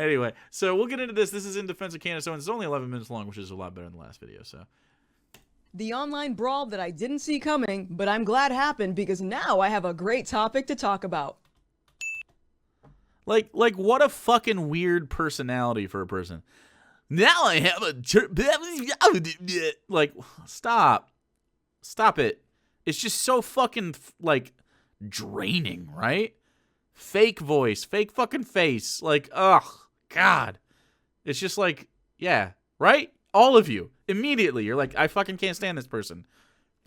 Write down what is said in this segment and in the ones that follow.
Anyway, so we'll get into this. This is in defense of Candace Owens. It's only 11 minutes long, which is a lot better than the last video. So The online brawl that I didn't see coming, but I'm glad happened because now I have a great topic to talk about. Like what a fucking weird personality for a person. Now I have a like, stop it. It's just so fucking like draining, right? Fake voice, fake fucking face. Like, ugh, God. It's just like, yeah, right? All of you, immediately, you're like, I fucking can't stand this person.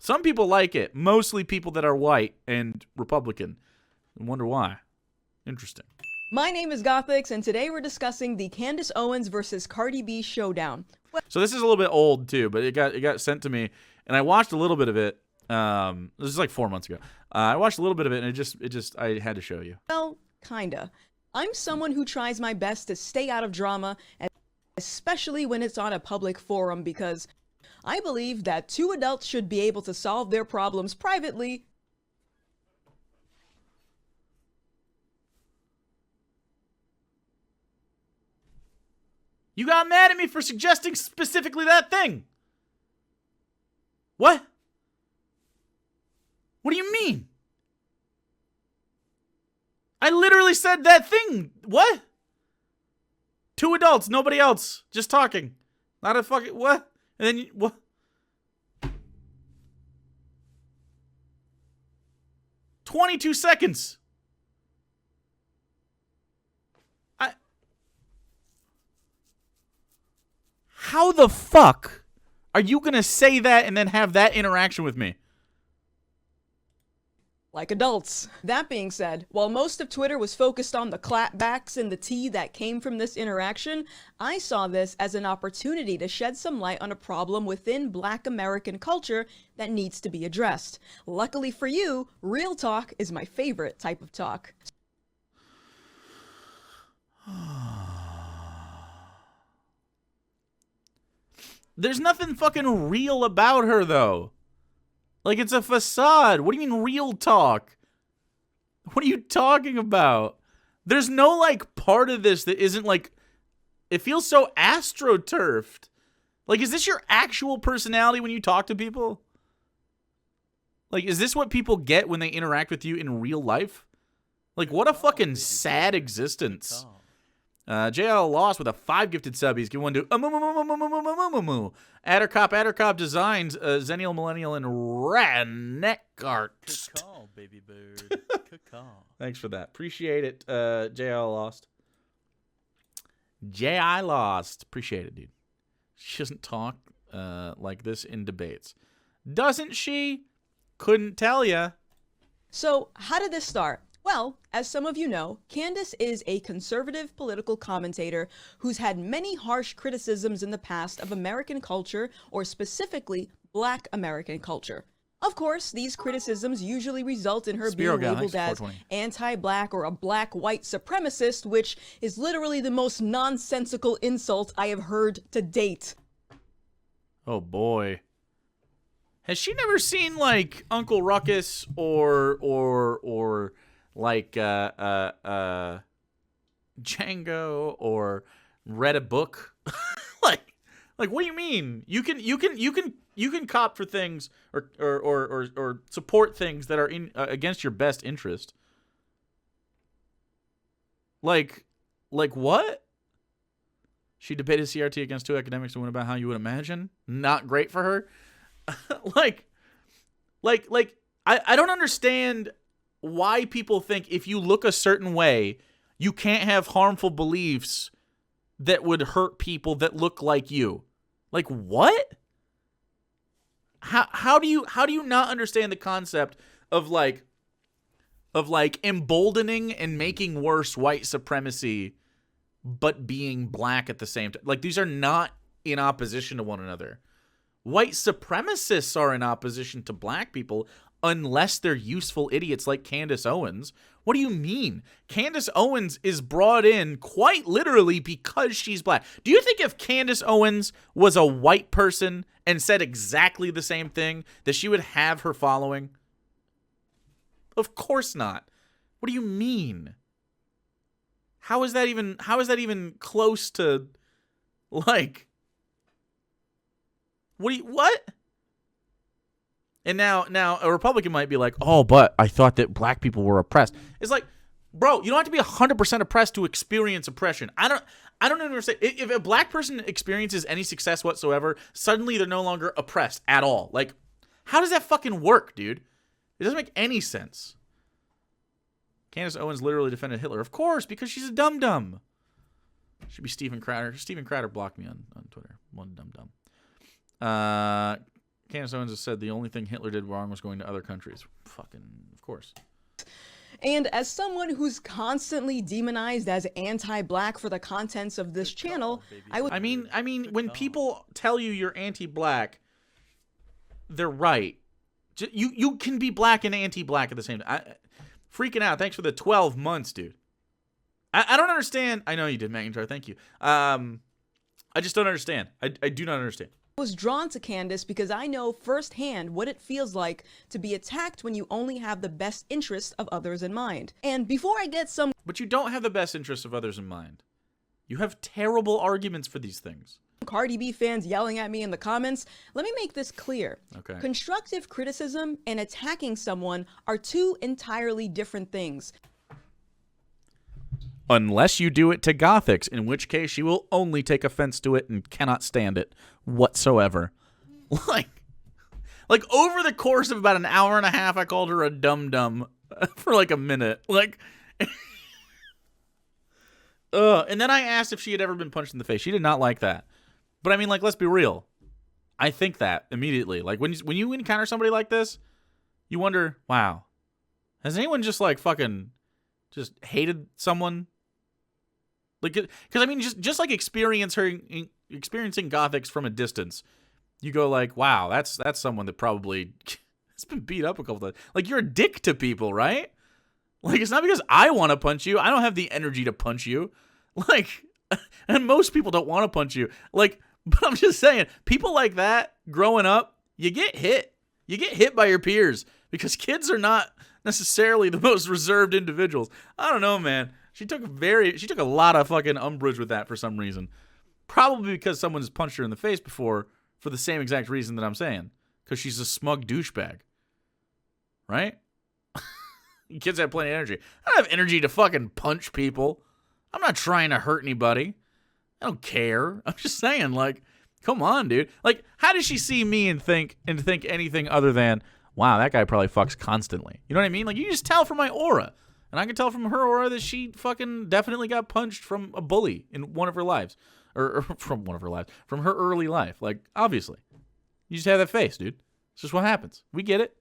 Some people like it, mostly people that are white and Republican. I wonder why. Interesting. My name is Gothix, and today we're discussing the Candace Owens versus Cardi B showdown. So this is a little bit old too, but it got sent to me, and I watched a little bit of it. This is like 4 months ago. I watched a little bit of it, and it just I had to show you. Well, kinda. I'm someone who tries my best to stay out of drama, especially when it's on a public forum, because I believe that two adults should be able to solve their problems privately. You got mad at me for suggesting specifically that thing. What? What do you mean? I literally said that thing. What? Two adults, nobody else, just talking. Not a fucking what? And then what? "22 seconds. How the fuck are you gonna say that and then have that interaction with me? Like adults. That being said, while most of Twitter was focused on the clapbacks and the tea that came from this interaction, I saw this as an opportunity to shed some light on a problem within Black American culture that needs to be addressed. Luckily for you, real talk is my favorite type of talk. There's nothing fucking real about her, though. Like, it's a facade. What do you mean real talk? What are you talking about? There's no, like, part of this that isn't, like... It feels so astroturfed. Like, is this your actual personality when you talk to people? Like, is this what people get when they interact with you in real life? Like, what a fucking sad existence. JL Lost with a 5 gifted subbies. Give one to Addercop Designs, Zennial Millennial, and Ranekart. Good call, baby bird. Good call. Thanks for that. Appreciate it, JL Lost. J.I. Lost. Appreciate it, dude. She doesn't talk like this in debates. Doesn't she? Couldn't tell ya. So, how did this start? Well, as some of you know, Candace is a conservative political commentator who's had many harsh criticisms in the past of American culture, or specifically Black American culture. Of course, these criticisms usually result in her being labeled as anti-Black or a Black white supremacist, which is literally the most nonsensical insult I have heard to date. Oh boy. Has she never seen, like, Uncle Ruckus or like Django, or read a book? like what do you mean? You can cop for things or support things that are in against your best interest. Like what? She debated CRT against 2 academics and went about how you would imagine. Not great for her. I don't understand why people think if you look a certain way, you can't have harmful beliefs that would hurt people that look like you. Like, what? How do you not understand the concept of emboldening and making worse white supremacy, but being Black at the same time? Like, these are not in opposition to one another. White supremacists are in opposition to Black people unless they're useful idiots like Candace Owens. What do you mean? Candace Owens is brought in quite literally because she's Black. Do you think if Candace Owens was a white person and said exactly the same thing, that she would have her following? Of course not. What do you mean? How is that even close to, like, what? And now a Republican might be like, oh, but I thought that black people were oppressed. It's like, bro, you don't have to be 100% oppressed to experience oppression. I don't understand. If a black person experiences any success whatsoever, suddenly they're no longer oppressed at all. Like, how does that fucking work, dude? It doesn't make any sense. Candace Owens literally defended Hitler. Of course, because she's a dum-dum. Should be Steven Crowder. Steven Crowder blocked me on Twitter. One dum-dum. Candace Owens has said the only thing Hitler did wrong was going to other countries. Fucking, of course. And as someone who's constantly demonized as anti-black for the contents of this channel, I would... I mean, when people tell you you're anti-black, they're right. You can be black and anti-black at the same time. Freaking out. Thanks for the 12 months, dude. I don't understand. I know you did, McIntyre. Thank you. I just don't understand. I do not understand. I was drawn to Candace because I know firsthand what it feels like to be attacked when you only have the best interest of others in mind. And before I get some... But you don't have the best interests of others in mind. You have terrible arguments for these things. Cardi B fans yelling at me in the comments, let me make this clear. Okay. Constructive criticism and attacking someone are two entirely different things. Unless you do it to Gothix, in which case you will only take offense to it and cannot stand it whatsoever. Like over the course of about an hour and a half, I called her a dum-dum for like a minute. Like, and then I asked if she had ever been punched in the face. She did not like that. But I mean, like, let's be real. I think that immediately. Like, when you encounter somebody like this, you wonder, wow, has anyone just, like, fucking just hated someone? Like, because, I mean, just like experiencing Gothix from a distance, you go, like, wow, that's someone that probably has been beat up a couple times. Like, you're a dick to people, right? Like, it's not because I want to punch you. I don't have the energy to punch you. Like, and most people don't want to punch you. Like, but I'm just saying, people like that, growing up, you get hit. You get hit by your peers because kids are not necessarily the most reserved individuals. I don't know, man. She took a lot of fucking umbrage with that for some reason. Probably because someone's punched her in the face before for the same exact reason that I'm saying. Because she's a smug douchebag. Right? Kids have plenty of energy. I don't have energy to fucking punch people. I'm not trying to hurt anybody. I don't care. I'm just saying, like, come on, dude. Like, how does she see me and think anything other than, wow, that guy probably fucks constantly? You know what I mean? Like, you just tell from my aura. And I can tell from her aura that she fucking definitely got punched from a bully in one of her lives. Or from one of her lives. From her early life. Like, obviously. You just have that face, dude. It's just what happens. We get it.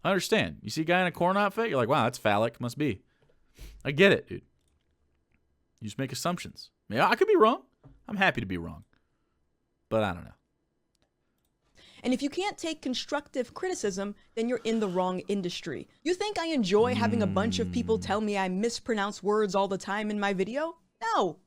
I understand. You see a guy in a corn outfit, you're like, wow, that's phallic. Must be. I get it, dude. You just make assumptions. Yeah, I could be wrong. I'm happy to be wrong. But I don't know. And if you can't take constructive criticism, then you're in the wrong industry. You think I enjoy having a bunch of people tell me I mispronounce words all the time in my video? No.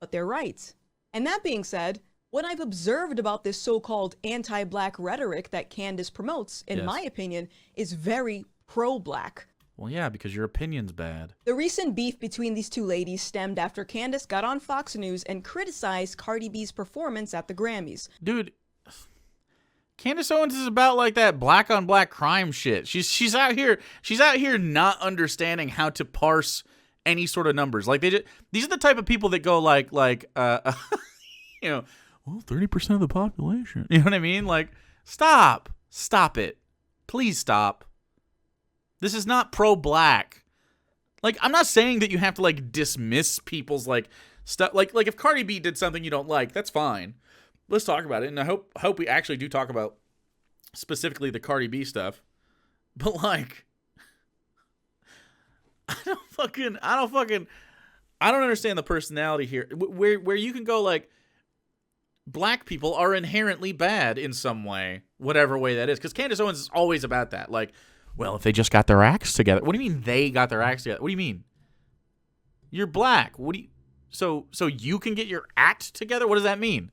But they're right. And that being said, what I've observed about this so-called anti-black rhetoric that Candace promotes, in my opinion, is very pro-black. Well, yeah, because your opinion's bad. The recent beef between these two ladies stemmed after Candace got on Fox News and criticized Cardi B's performance at the Grammys. Dude, Candace Owens is about like that black on black crime shit. She's out here not understanding how to parse any sort of numbers. Like these are the type of people that go like you know, well, 30% of the population. You know what I mean? Like, stop it. Please stop. This is not pro-black. Like, I'm not saying that you have to, like, dismiss people's, like, stuff. Like if Cardi B did something you don't like, that's fine. Let's talk about it. And I hope we actually do talk about specifically the Cardi B stuff. But, like, I don't understand the personality here. Where you can go, like, black people are inherently bad in some way, whatever way that is. Because Candace Owens is always about that. Like, well, if they just got their acts together. What do you mean they got their acts together? What do you mean? You're black. What do you... So you can get your act together? What does that mean?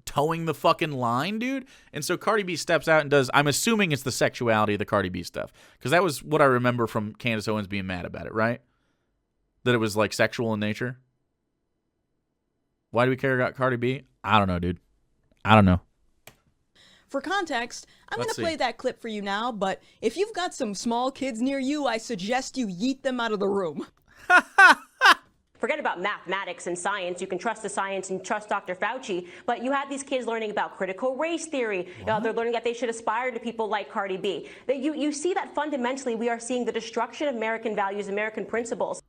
Towing the fucking line, dude? And so Cardi B steps out and does... I'm assuming it's the sexuality of the Cardi B stuff. Because that was what I remember from Candace Owens being mad about it, right? That it was like sexual in nature? Why do we care about Cardi B? I don't know, dude. I don't know. For context, I'm going Let's to play see. that clip for you now, but if you've got some small kids near you, I suggest you yeet them out of the room. Forget about mathematics and science. You can trust the science and trust Dr. Fauci, but you have these kids learning about critical race theory. They're learning that they should aspire to people like Cardi B. You see that fundamentally we are seeing the destruction of American values, American principles.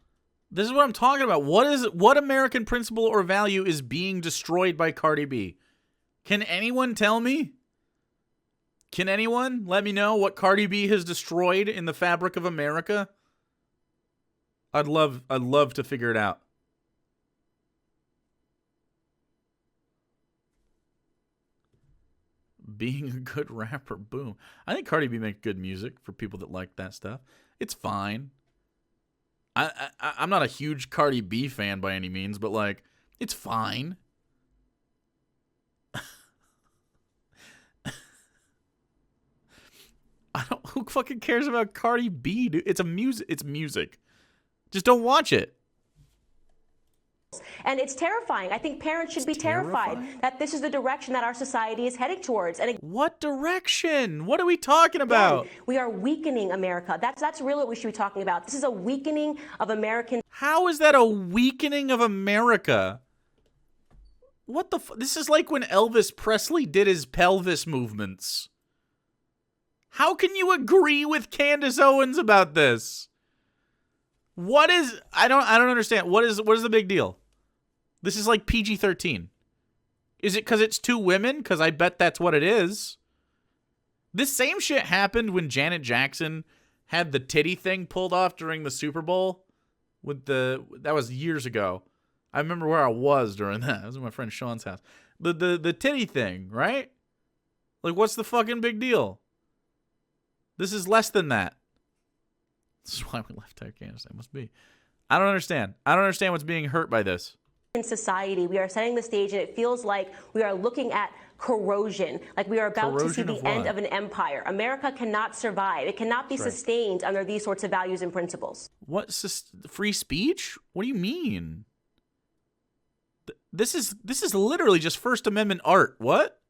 This is what I'm talking about. What American principle or value is being destroyed by Cardi B? Can anyone tell me? Can anyone let me know what Cardi B has destroyed in the fabric of America? I'd love to figure it out. Being a good rapper, boom. I think Cardi B makes good music for people that like that stuff. It's fine. I'm not a huge Cardi B fan by any means, but like, it's fine. Who fucking cares about Cardi B, dude? It's music. Just don't watch it. And it's terrifying. I think parents should be terrified that this is the direction that our society is heading towards. And what direction? What are we talking about? again, we are weakening America. That's really what we should be talking about. This is a weakening of American. How is that a weakening of America? What the this is like when Elvis Presley did his pelvis movements. How can you agree with Candace Owens about this? What is I don't understand. What is the big deal? This is like PG-13. Is it because it's two women? Because I bet that's what it is. This same shit happened when Janet Jackson had the titty thing pulled off during the Super Bowl. That was years ago. I remember where I was during that. I was at my friend Sean's house. The titty thing, right? Like, what's the fucking big deal? This is less than that. This is why we left our Candace. That must be. I don't understand. I don't understand what's being hurt by this. In society, we are setting the stage, and it feels like we are looking at corrosion, like we are about to see the end of an empire. America cannot survive. It cannot be sustained under these sorts of values and principles. What? Free speech? What do you mean? This is literally just First Amendment art. What?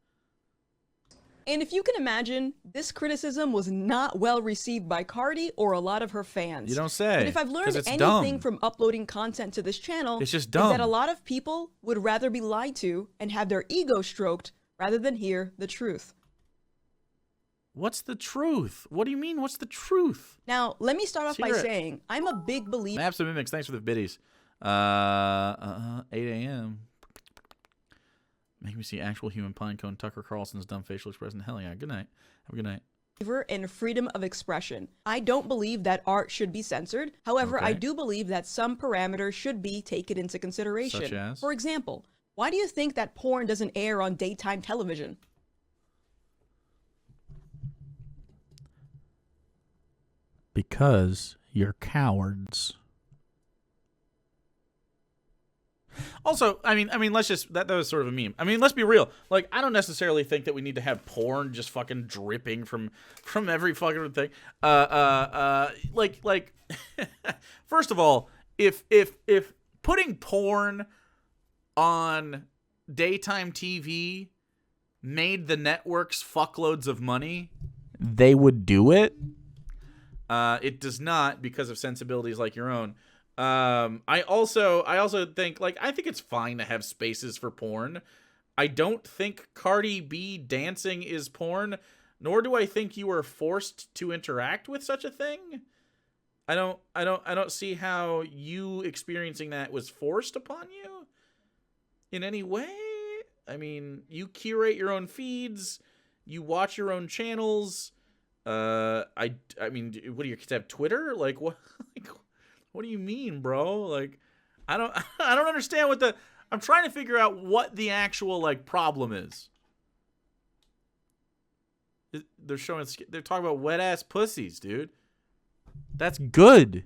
And if you can imagine, this criticism was not well received by Cardi or a lot of her fans. You don't say. But if I've learned 'cause it's anything dumb. from uploading content to this channel, It's just is dumb. that a lot of people would rather be lied to and have their ego stroked rather than hear the truth. What's the truth? What do you mean, what's the truth? Now, let me start off by Let's hear it. saying, I'm a big believer. Maps and Mimics, thanks for the biddies. 8 a.m. Make me see actual human pinecone. Tucker Carlson's dumb facial expression. Hell yeah. Good night. Have a good night. In freedom of expression. I don't believe that art should be censored. However, I Okay. do believe that some parameters should be taken into consideration. Such as? For example, why do you think that porn doesn't air on daytime television? Because you're cowards. Also, I mean, let's just that was sort of a meme. I mean, let's be real. Like, I don't necessarily think that we need to have porn just fucking dripping from every fucking thing. Like, first of all, if putting porn on daytime TV made the networks fuckloads of money, they would do it. It does not because of sensibilities like your own. I also think, like, I think it's fine to have spaces for porn. I don't think Cardi B dancing is porn, nor do I think you are forced to interact with such a thing. I don't see how you experiencing that was forced upon you in any way. I mean, you curate your own feeds, you watch your own channels. I mean, what do your kids have, Twitter? Like, what? Like, what do you mean, bro? Like, I don't understand what I'm trying to figure out what the actual, like, problem is. They're talking about wet ass pussies, dude. That's good.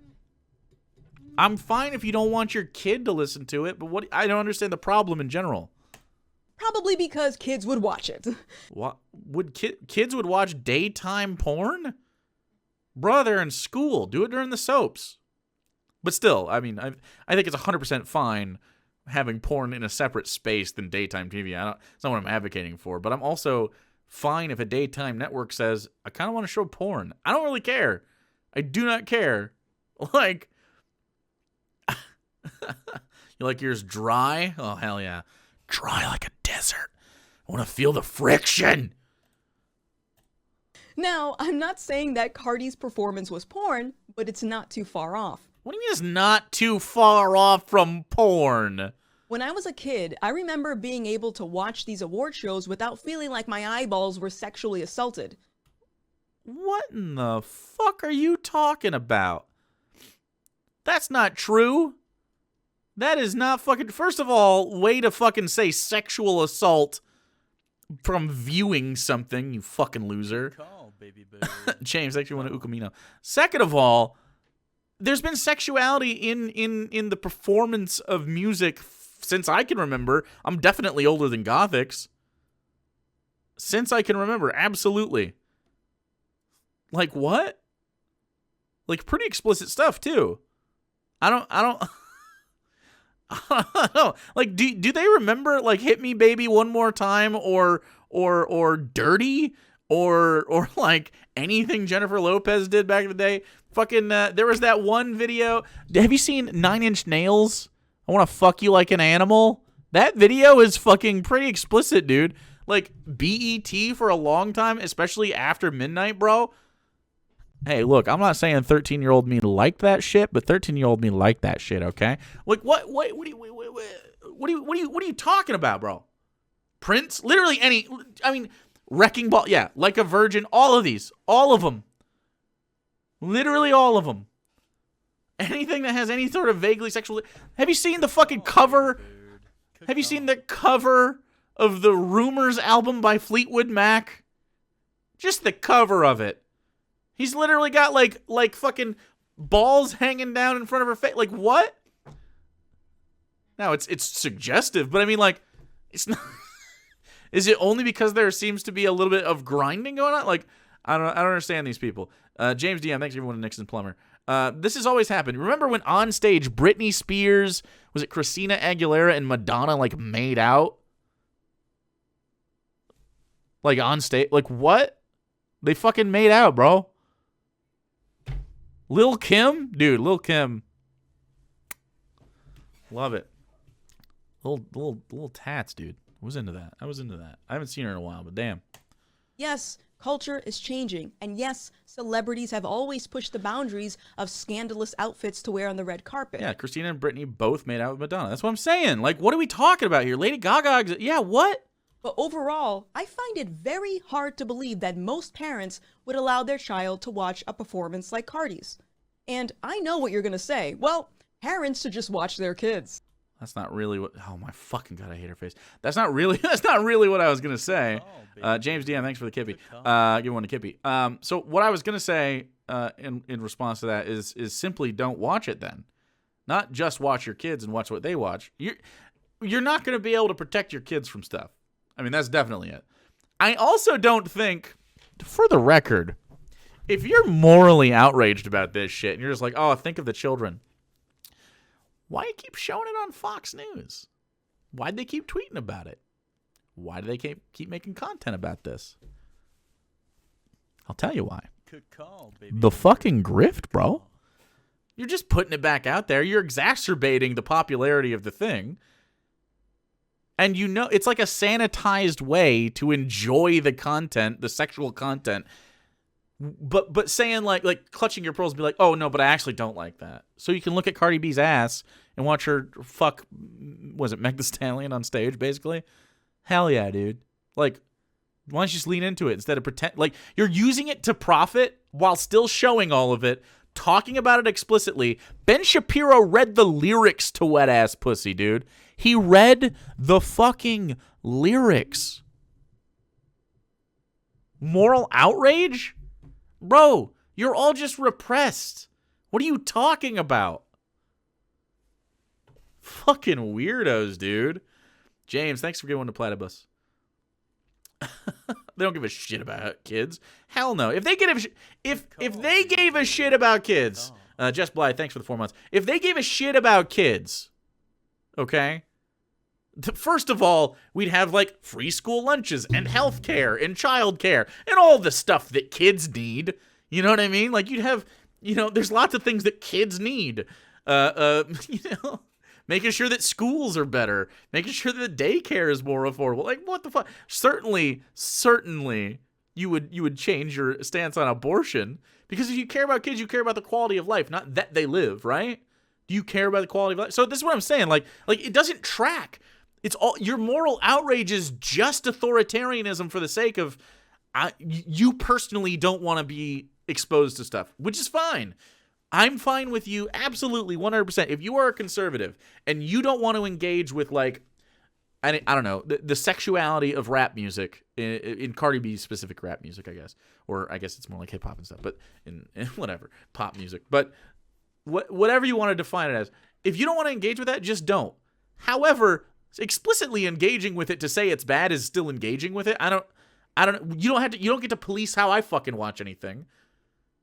I'm fine if you don't want your kid to listen to it, but I don't understand the problem in general. Probably because kids would watch it. What would kids would watch daytime porn? Bruh, they're in school. Do it during the soaps. But still, I mean, I think it's 100% fine having porn in a separate space than daytime TV. It's not what I'm advocating for, but I'm also fine if a daytime network says, I kind of want to show porn. I don't really care. I do not care. Like, you like yours dry? Oh, hell yeah. Dry like a desert. I want to feel the friction. Now, I'm not saying that Cardi's performance was porn, but it's not too far off. What do you mean it's not too far off from porn? When I was a kid, I remember being able to watch these award shows without feeling like my eyeballs were sexually assaulted. What in the fuck are you talking about? That's not true. That is not fucking... First of all, way to fucking say sexual assault from viewing something, you fucking loser. Good call, baby bird. James, actually want to Ukamino. Second of all, there's been sexuality in the performance of music since I can remember. I'm definitely older than Gothix. Since I can remember, absolutely. Like what? Like pretty explicit stuff too. I don't I don't know. Like do they remember like Hit Me Baby One More Time or Dirty or like anything Jennifer Lopez did back in the day? Fucking there was that one video. Have you seen 9 Inch Nails? I want to fuck you like an animal. That video is fucking pretty explicit, dude. Like BET for a long time, especially after midnight, bro. Hey, look, I'm not saying 13-year-old me liked that shit, but 13-year-old me liked that shit, okay? Like what are you talking about, bro? Prince? Literally any, I mean, Wrecking Ball, yeah, Like a Virgin, all of these, all of them. Literally all of them. Anything that has any sort of vaguely sexual... Have you seen the fucking cover? Have you seen the cover of the Rumors album by Fleetwood Mac? Just the cover of it. He's literally got like fucking balls hanging down in front of her face. Like what? Now it's suggestive, but I mean like it's not. Is it only because there seems to be a little bit of grinding going on? Like I don't understand these people. James DM, thanks everyone to Nixon Plumber. This has always happened. Remember when on stage Britney Spears, was it Christina Aguilera and Madonna like made out? Like on stage, like what? They fucking made out, bro. Lil Kim? Dude, Lil Kim. Love it. Little tats, dude. I was into that. I haven't seen her in a while, but damn. Yes, culture is changing. And yes, celebrities have always pushed the boundaries of scandalous outfits to wear on the red carpet. Yeah, Christina and Britney both made out with Madonna. That's what I'm saying. Like, what are we talking about here? Lady Gaga, yeah, what? But overall, I find it very hard to believe that most parents would allow their child to watch a performance like Cardi's. And I know what you're going to say. Well, parents should just watch their kids. That's not really what... Oh, my fucking God, I hate her face. That's not really what I was going to say. James DM, thanks for the Kippy. Give one to Kippy. So what I was going to say in response to that is simply don't watch it then. Not just watch your kids and watch what they watch. You're not going to be able to protect your kids from stuff. I mean, that's definitely it. I also don't think, for the record, if you're morally outraged about this shit and you're just like, oh, think of the children, why you keep showing it on Fox News? Why'd they keep tweeting about it? Why do they keep making content about this? I'll tell you why. Good call, baby. The fucking grift, bro. You're just putting it back out there. You're exacerbating the popularity of the thing. And you know, it's like a sanitized way to enjoy the content, the sexual content, but saying like clutching your pearls and be like, oh no, but I actually don't like that. So you can look at Cardi B's ass and watch her fuck, was it Meg Thee Stallion on stage, basically? Hell yeah, dude. Like, why don't you just lean into it instead of pretend, like you're using it to profit while still showing all of it, talking about it explicitly. Ben Shapiro read the lyrics to Wet Ass Pussy, dude. He read the fucking lyrics. Moral outrage? Bro, you're all just repressed. What are you talking about? Fucking weirdos, dude. James, thanks for giving one to Platypus. They don't give a shit about kids. Hell no. If they gave a shit about kids, Jess Blythe, thanks for the 4 months. If they gave a shit about kids, okay, first of all, we'd have like free school lunches and health care and child care and all the stuff that kids need. You know what I mean? Like you'd have, there's lots of things that kids need. Making sure that schools are better, making sure that daycare is more affordable. Like what the fuck? Certainly, you would change your stance on abortion, because if you care about kids, you care about the quality of life, not that they live, right? Do you care about the quality of life? So this is what I'm saying. Like it doesn't track. It's all your moral outrage is just authoritarianism for the sake of you personally don't want to be exposed to stuff, which is fine. I'm fine with you, absolutely, 100%. If you are a conservative and you don't want to engage with, like, I don't know, the sexuality of rap music, in Cardi B's specific rap music, I guess. Or I guess it's more like hip-hop and stuff, but in whatever, pop music. But whatever you want to define it as, if you don't want to engage with that, just don't. However, explicitly engaging with it to say it's bad is still engaging with it. You don't get to police how I fucking watch anything.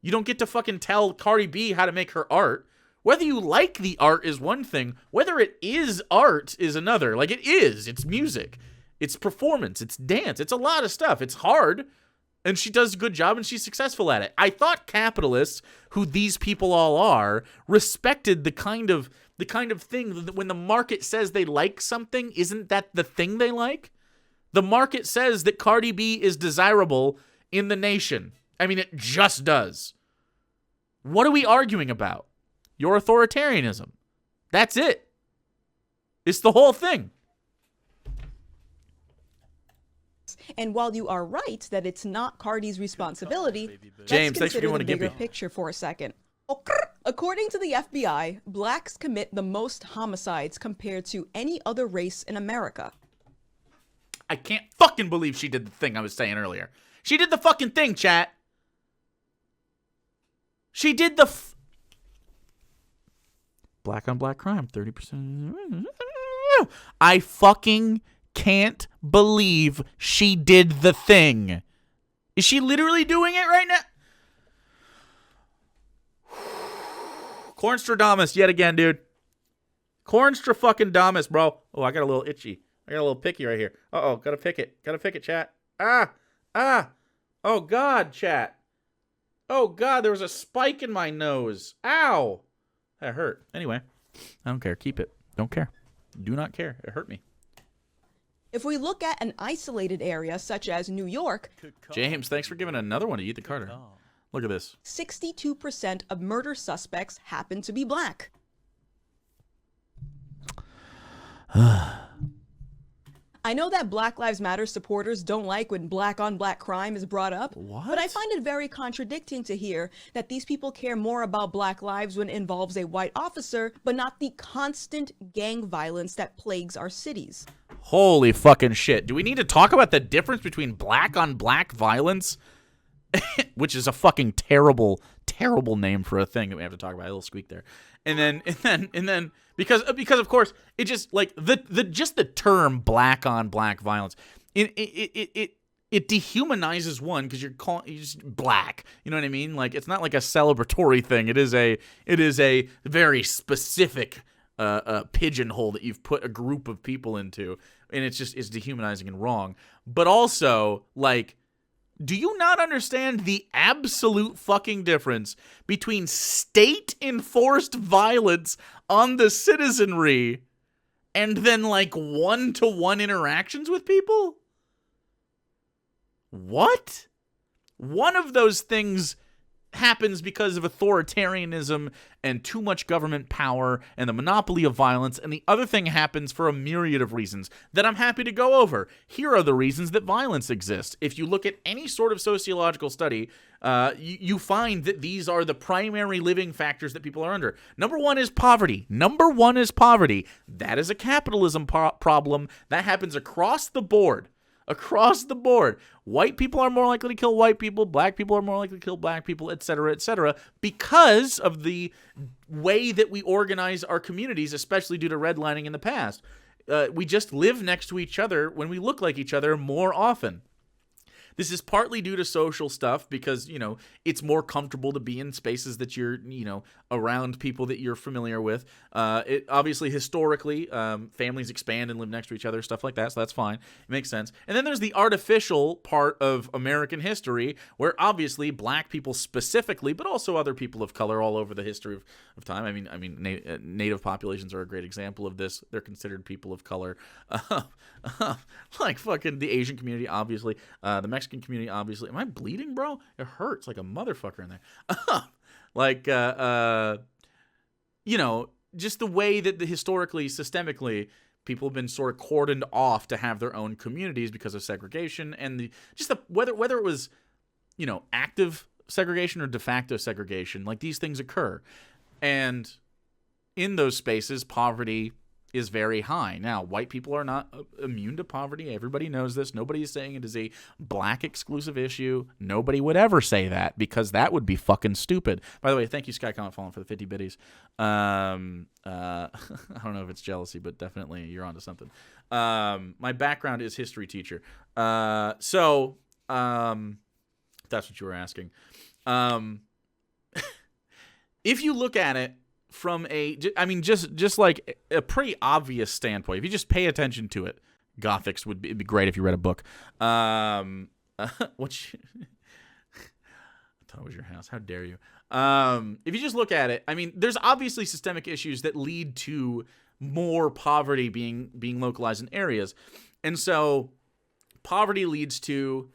You don't get to fucking tell Cardi B how to make her art. Whether you like the art is one thing. Whether it is art is another. Like, it is. It's music. It's performance. It's dance. It's a lot of stuff. It's hard. And she does a good job, and she's successful at it. I thought capitalists, who these people all are, respected the kind of thing that when the market says they like something, isn't that the thing they like? The market says that Cardi B is desirable in the nation. I mean, it just does. What are we arguing about? Your authoritarianism. That's it. It's the whole thing. And while you are right that it's not Cardi's responsibility, James, let's thanks for consider giving the a gimme. bigger picture for a second. According to the FBI, blacks commit the most homicides compared to any other race in America. I can't fucking believe she did the thing I was saying earlier. She did the fucking thing, chat. She did the black on black crime, 30%. I fucking can't believe she did the thing. Is she literally doing it right now? Cornstradamus yet again, dude. Cornstra fucking damus, bro. Oh, I got a little itchy. I got a little picky right here. Uh-oh, gotta pick it. Gotta pick it, chat. Ah. Oh, God, chat. Oh, God, there was a spike in my nose. Ow. That hurt. Anyway, I don't care. Keep it. Don't care. Do not care. It hurt me. If we look at an isolated area such as New York, James, thanks for giving another one to Ethan Carter. Look at this. 62% of murder suspects happen to be black. I know that Black Lives Matter supporters don't like when black on black crime is brought up, but I find it very contradicting to hear that these people care more about black lives when it involves a white officer, but not the constant gang violence that plagues our cities. Holy fucking shit. Do we need to talk about the difference between black on black violence? Which is a fucking terrible, terrible name for a thing that we have to talk about. A little squeak there. And then because of course it just like the term black on black violence, it dehumanizes one because you're just black. You know what I mean? Like it's not like a celebratory thing. It is a very specific pigeonhole that you've put a group of people into, and it's dehumanizing and wrong. But also, like, do you not understand the absolute fucking difference between state-enforced violence on the citizenry and then, like, one-to-one interactions with people? What? One of those things happens because of authoritarianism and too much government power and the monopoly of violence, and the other thing happens for a myriad of reasons that I'm happy to go over. Here are the reasons that violence exists. If you look at any sort of sociological study, you find that these are the primary living factors that people are under. Number one is poverty. That is a capitalism problem that happens across the board. Across the board. White people are more likely to kill white people. Black people are more likely to kill black people, etc., because of the way that we organize our communities, especially due to redlining in the past. We just live next to each other when we look like each other more often. This is partly due to social stuff because, you know, it's more comfortable to be in spaces that you're, you know, around people that you're familiar with. It obviously, historically, families expand and live next to each other, stuff like that, so that's fine. It makes sense. And then there's the artificial part of American history where obviously black people specifically, but also other people of color all over the history of time. I mean, native populations are a great example of this. They're considered people of color. Like fucking the Asian community, obviously. The Mexican community, obviously. Am I bleeding, bro? It hurts like a motherfucker in there. Like, you know, just the way that historically, systemically, people have been sort of cordoned off to have their own communities because of segregation and whether it was, you know, active segregation or de facto segregation, like these things occur. And in those spaces, poverty is very high. Now, white people are not immune to poverty. Everybody knows this. Nobody is saying it is a black exclusive issue. Nobody would ever say that because that would be fucking stupid. By the way, thank you, Sky Comet Fallen, for the 50 biddies. I don't know if it's jealousy, but definitely you're onto something. My background is history teacher. So that's what you were asking. If you look at it from just like a pretty obvious standpoint, if you just pay attention to it, Gothix it'd be great if you read a book. I thought it was your house. How dare you? If you just look at it, I mean, there's obviously systemic issues that lead to more poverty being localized in areas. And so poverty leads to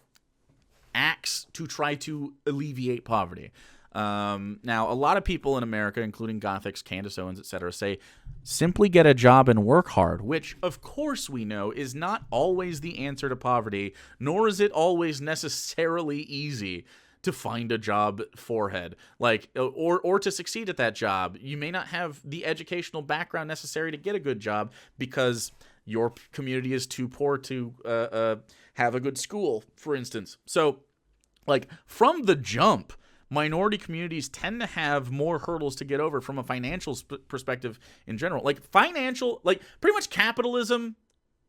acts to try to alleviate poverty. Now, a lot of people in America, including Gothix, Candace, Owens, etc., say simply get a job and work hard, which, of course, we know is not always the answer to poverty, nor is it always necessarily easy to find a job forehead, like, or to succeed at that job. You may not have the educational background necessary to get a good job because your community is too poor to have a good school, for instance. So, like, from the jump, minority communities tend to have more hurdles to get over from a financial perspective in general. Like, pretty much capitalism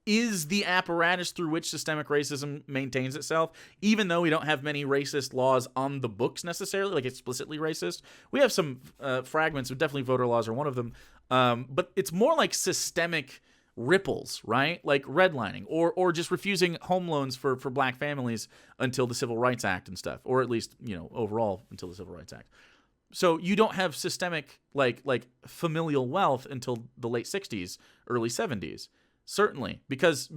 is the apparatus through which systemic racism maintains itself, even though we don't have many racist laws on the books necessarily, like explicitly racist. We have some fragments, definitely voter laws are one of them, but it's more like systemic ripples, right? Like redlining or just refusing home loans for black families until the Civil Rights Act and stuff, or at least, you know, overall until the Civil Rights Act. So you don't have systemic like familial wealth until the late 60s, early 70s. Certainly, because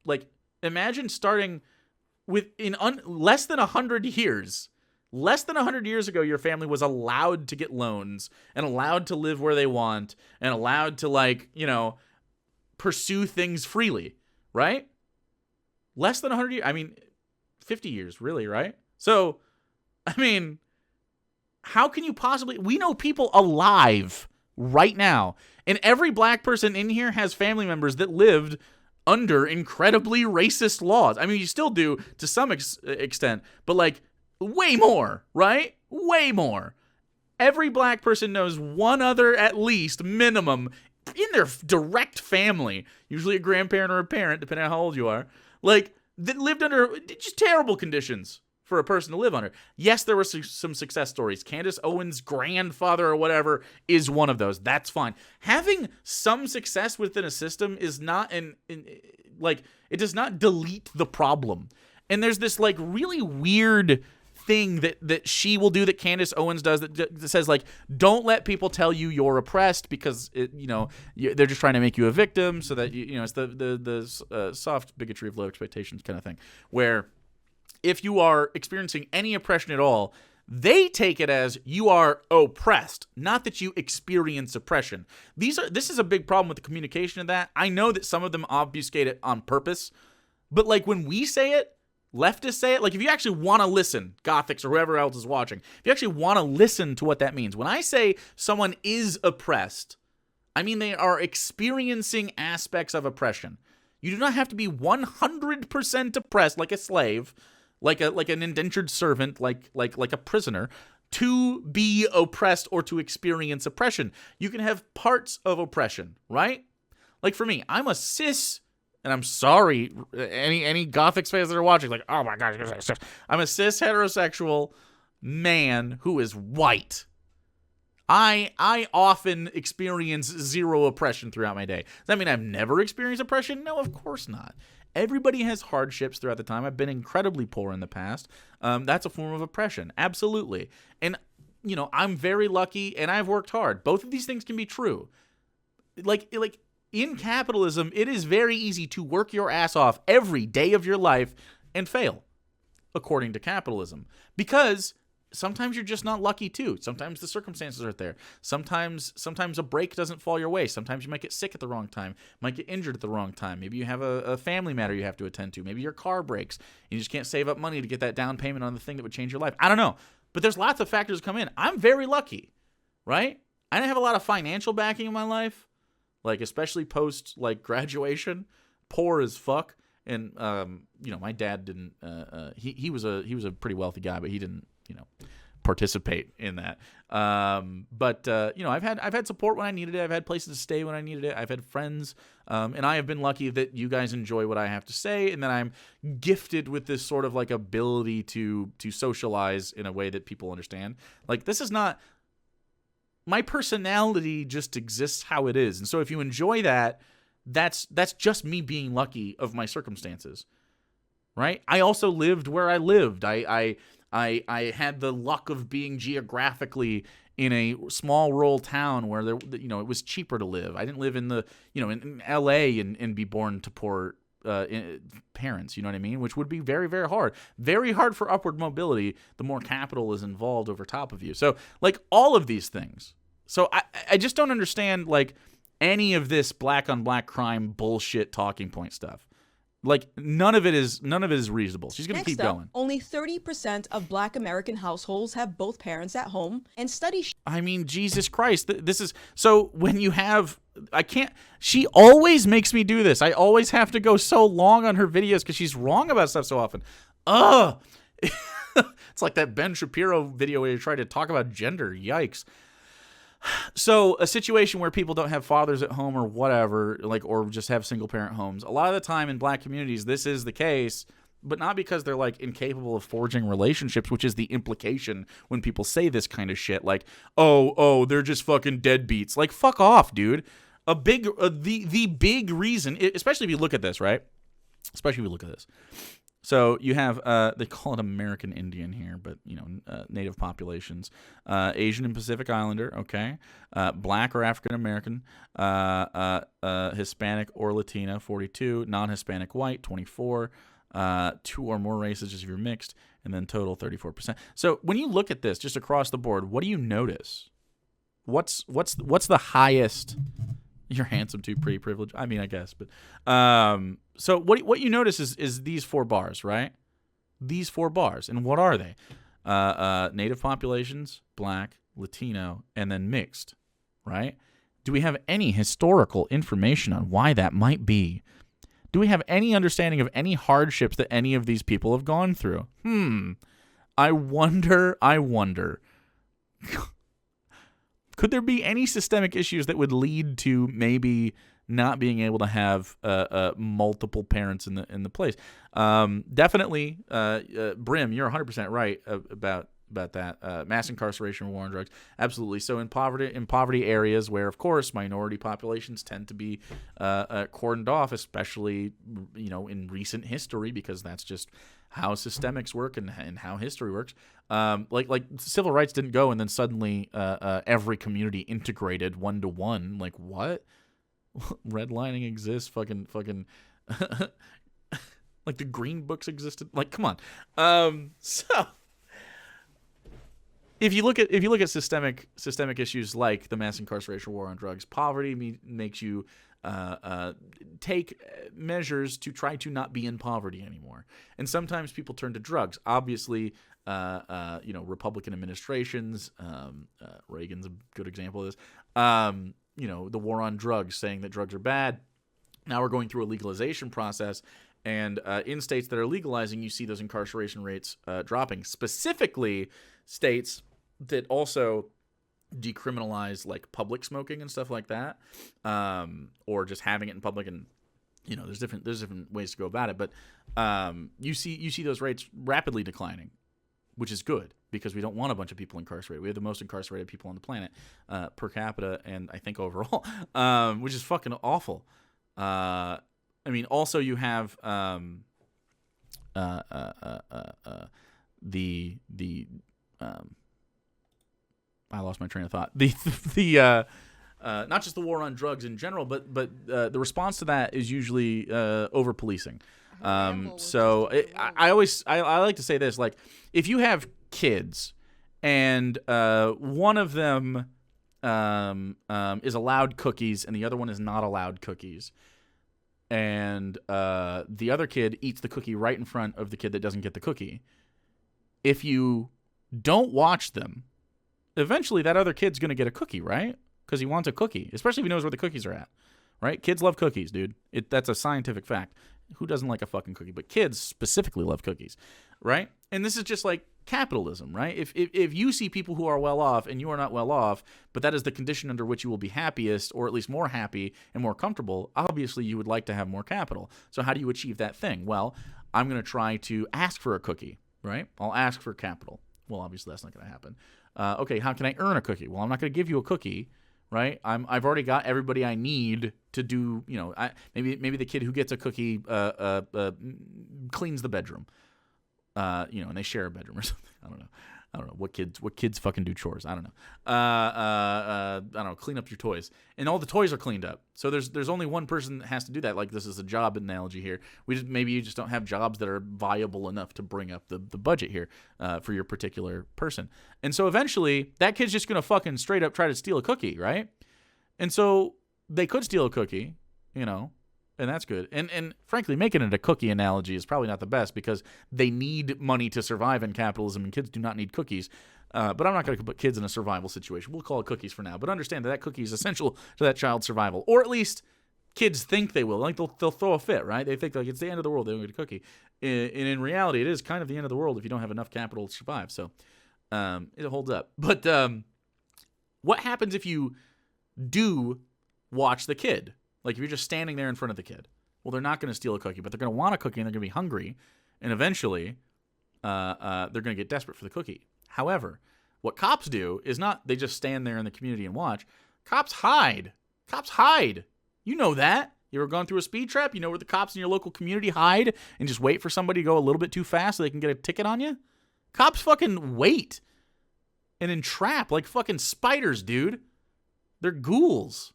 like, imagine starting with less than 100 years. Less than 100 years ago, your family was allowed to get loans and allowed to live where they want and allowed to, like, you know, pursue things freely, right? Less than 100 years. I mean, 50 years, really, right? So, I mean, how can you possibly... We know people alive right now, and every black person in here has family members that lived under incredibly racist laws. I mean, you still do to some extent, but, like, way more, right? Way more. Every black person knows one other, at least, minimum, in their direct family, usually a grandparent or a parent, depending on how old you are, like, that lived under just terrible conditions for a person to live under. Yes, there were some success stories. Candace Owens' grandfather or whatever is one of those. That's fine. Having some success within a system is not like, it does not delete the problem. And there's this, like, really weird thing that she will do, that Candace Owens does, that says, like, don't let people tell you you're oppressed because they're just trying to make you a victim, so that it's the soft bigotry of low expectations kind of thing, where if you are experiencing any oppression at all, they take it as you are oppressed, not that you experience oppression. This is a big problem with the communication of that. I know that some of them obfuscate it on purpose, but, like, when we say it, leftists say it, like, if you actually want to listen, Gothix or whoever else is watching, if you actually want to listen to what that means, when I say someone is oppressed, I mean they are experiencing aspects of oppression. You do not have to be 100% oppressed like a slave, like an indentured servant, like a prisoner, to be oppressed or to experience oppression. You can have parts of oppression, right? Like, for me, I'm a cis And I'm sorry, any Gothix fans that are watching, like, oh my gosh, I'm a cis heterosexual man who is white. I often experience zero oppression throughout my day. Does that mean I've never experienced oppression? No, of course not. Everybody has hardships throughout the time. I've been incredibly poor in the past. That's a form of oppression. Absolutely. And, you know, I'm very lucky and I've worked hard. Both of these things can be true. Like in capitalism, it is very easy to work your ass off every day of your life and fail, according to capitalism. Because sometimes you're just not lucky too. Sometimes the circumstances aren't there. Sometimes a break doesn't fall your way. Sometimes you might get sick at the wrong time, might get injured at the wrong time. Maybe you have a family matter you have to attend to. Maybe your car breaks and you just can't save up money to get that down payment on the thing that would change your life. I don't know. But there's lots of factors that come in. I'm very lucky, right? I didn't have a lot of financial backing in my life, like especially post like graduation, poor as fuck. And you know, my dad didn't. He was a pretty wealthy guy, but he didn't, you know, participate in that. But you know, I've had support when I needed it. I've had places to stay when I needed it. I've had friends, and I have been lucky that you guys enjoy what I have to say, and that I'm gifted with this sort of like ability to socialize in a way that people understand. Like, this is not my personality; just exists how it is. And so, if you enjoy that, that's just me being lucky of my circumstances, right? I also lived where I lived. I had the luck of being geographically in a small rural town where there, you know, it was cheaper to live. I didn't live in the, you know, in LA and be born to poor parents, you know what I mean? Which would be very, very hard. Very hard for upward mobility the more capital is involved over top of you. So, like, all of these things. So I just don't understand, like, any of this black on black crime bullshit talking point stuff. Like, none of it is reasonable. She's going to keep going. Only 30% of Black American households have both parents at home, and studies. I mean, Jesus Christ. This is so when you have. I can't. She always makes me do this. I always have to go so long on her videos because she's wrong about stuff so often. Ugh. It's like that Ben Shapiro video where you try to talk about gender. Yikes. So a situation where people don't have fathers at home or whatever, like, or just have single parent homes. A lot of the time in black communities, this is the case, but not because they're like incapable of forging relationships, which is the implication when people say this kind of shit. Like, oh, they're just fucking deadbeats. Like, fuck off, dude. The big reason, especially if you look at this, right? Especially if you look at this. So you have, they call it American Indian here, but, you know, native populations. Asian and Pacific Islander, okay. Black or African American. Hispanic or Latino, 42. Non-Hispanic white, 24. 2 or more races, just if you're mixed. And then total, 34%. So when you look at this, just across the board, what do you notice? What's the highest? You're handsome too, pretty privileged. I mean, I guess, but so what you notice is these 4 bars, right? These 4 bars, and what are they? Native populations, Black, Latino, and then mixed, right? Do we have any historical information on why that might be? Do we have any understanding of any hardships that any of these people have gone through? I wonder. Could there be any systemic issues that would lead to maybe not being able to have multiple parents in the place? Definitely, Brim, you're 100% right about that. Mass incarceration, war on drugs, absolutely. So in poverty areas where, of course, minority populations tend to be cordoned off, especially, you know, in recent history, because that's just how systemics work and how history works. Like civil rights didn't go and then suddenly every community integrated 1-to-1. Like, what? Redlining exists. Fucking like the green books existed. Like, come on. So if you look at systemic issues like the mass incarceration, war on drugs, poverty makes you take measures to try to not be in poverty anymore. And sometimes people turn to drugs. Obviously, you know, Republican administrations, Reagan's a good example of this. You know, the war on drugs, saying that drugs are bad. Now we're going through a legalization process. And in states that are legalizing, you see those incarceration rates dropping. Specifically, states that also decriminalize like public smoking and stuff like that, or just having it in public and there's different ways to go about it, but you see those rates rapidly declining, which is good because we don't want a bunch of people incarcerated. We have the most incarcerated people on the planet per capita, and I think overall, which is fucking awful. I mean, also you have I lost my train of thought. The not just the war on drugs in general, but the response to that is usually over policing. So I like to say this, like, if you have kids and one of them is allowed cookies and the other one is not allowed cookies, and the other kid eats the cookie right in front of the kid that doesn't get the cookie, if you don't watch them, eventually that other kid's going to get a cookie, right? Because he wants a cookie, especially if he knows where the cookies are at, right? Kids love cookies, dude. That's a scientific fact. Who doesn't like a fucking cookie? But kids specifically love cookies, right? And this is just like capitalism, right? If you see people who are well off and you are not well off, but that is the condition under which you will be happiest, or at least more happy and more comfortable, obviously you would like to have more capital. So how do you achieve that thing? Well, I'm going to try to ask for a cookie, right? I'll ask for capital. Well, obviously that's not going to happen. Okay, how can I earn a cookie? Well, I'm not going to give you a cookie, right? I've already got everybody I need to do. Maybe the kid who gets a cookie cleans the bedroom, and they share a bedroom or something. I don't know what kids fucking do chores. I don't know. I don't know. Clean up your toys, and all the toys are cleaned up. So there's only one person that has to do that. Like, this is a job analogy here. Maybe you just don't have jobs that are viable enough to bring up the budget here for your particular person. And so eventually that kid's just gonna fucking straight up try to steal a cookie, right? And so they could steal a cookie, and that's good. And frankly, making it a cookie analogy is probably not the best because they need money to survive in capitalism, and kids do not need cookies. But I'm not going to put kids in a survival situation. We'll call it cookies for now. But understand that cookie is essential to that child's survival, or at least kids think they will. Like, they'll throw a fit, right? They think like it's the end of the world. They don't get a cookie. And in reality, it is kind of the end of the world if you don't have enough capital to survive. So it holds up. But what happens if you do watch the kid? Like, if you're just standing there in front of the kid, well, they're not going to steal a cookie, but they're going to want a cookie, and they're going to be hungry, and eventually they're going to get desperate for the cookie. However, what cops do is not they just stand there in the community and watch. Cops hide. Cops hide. You know that. You ever gone through a speed trap? You know where the cops in your local community hide and just wait for somebody to go a little bit too fast so they can get a ticket on you? Cops fucking wait and entrap like fucking spiders, dude. They're ghouls.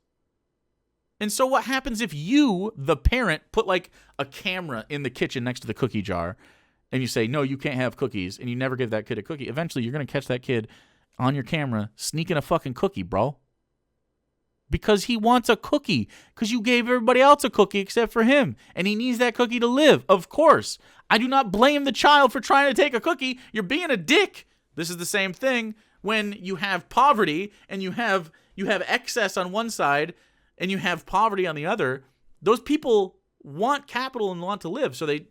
And so what happens if you, the parent, put like a camera in the kitchen next to the cookie jar and you say, no, you can't have cookies, and you never give that kid a cookie? Eventually you're going to catch that kid on your camera sneaking a fucking cookie, bro. Because he wants a cookie. Because you gave everybody else a cookie except for him. And he needs that cookie to live. Of course. I do not blame the child for trying to take a cookie. You're being a dick. This is the same thing when you have poverty and you have excess on one side and you have poverty on the other. Those people want capital and want to live, so they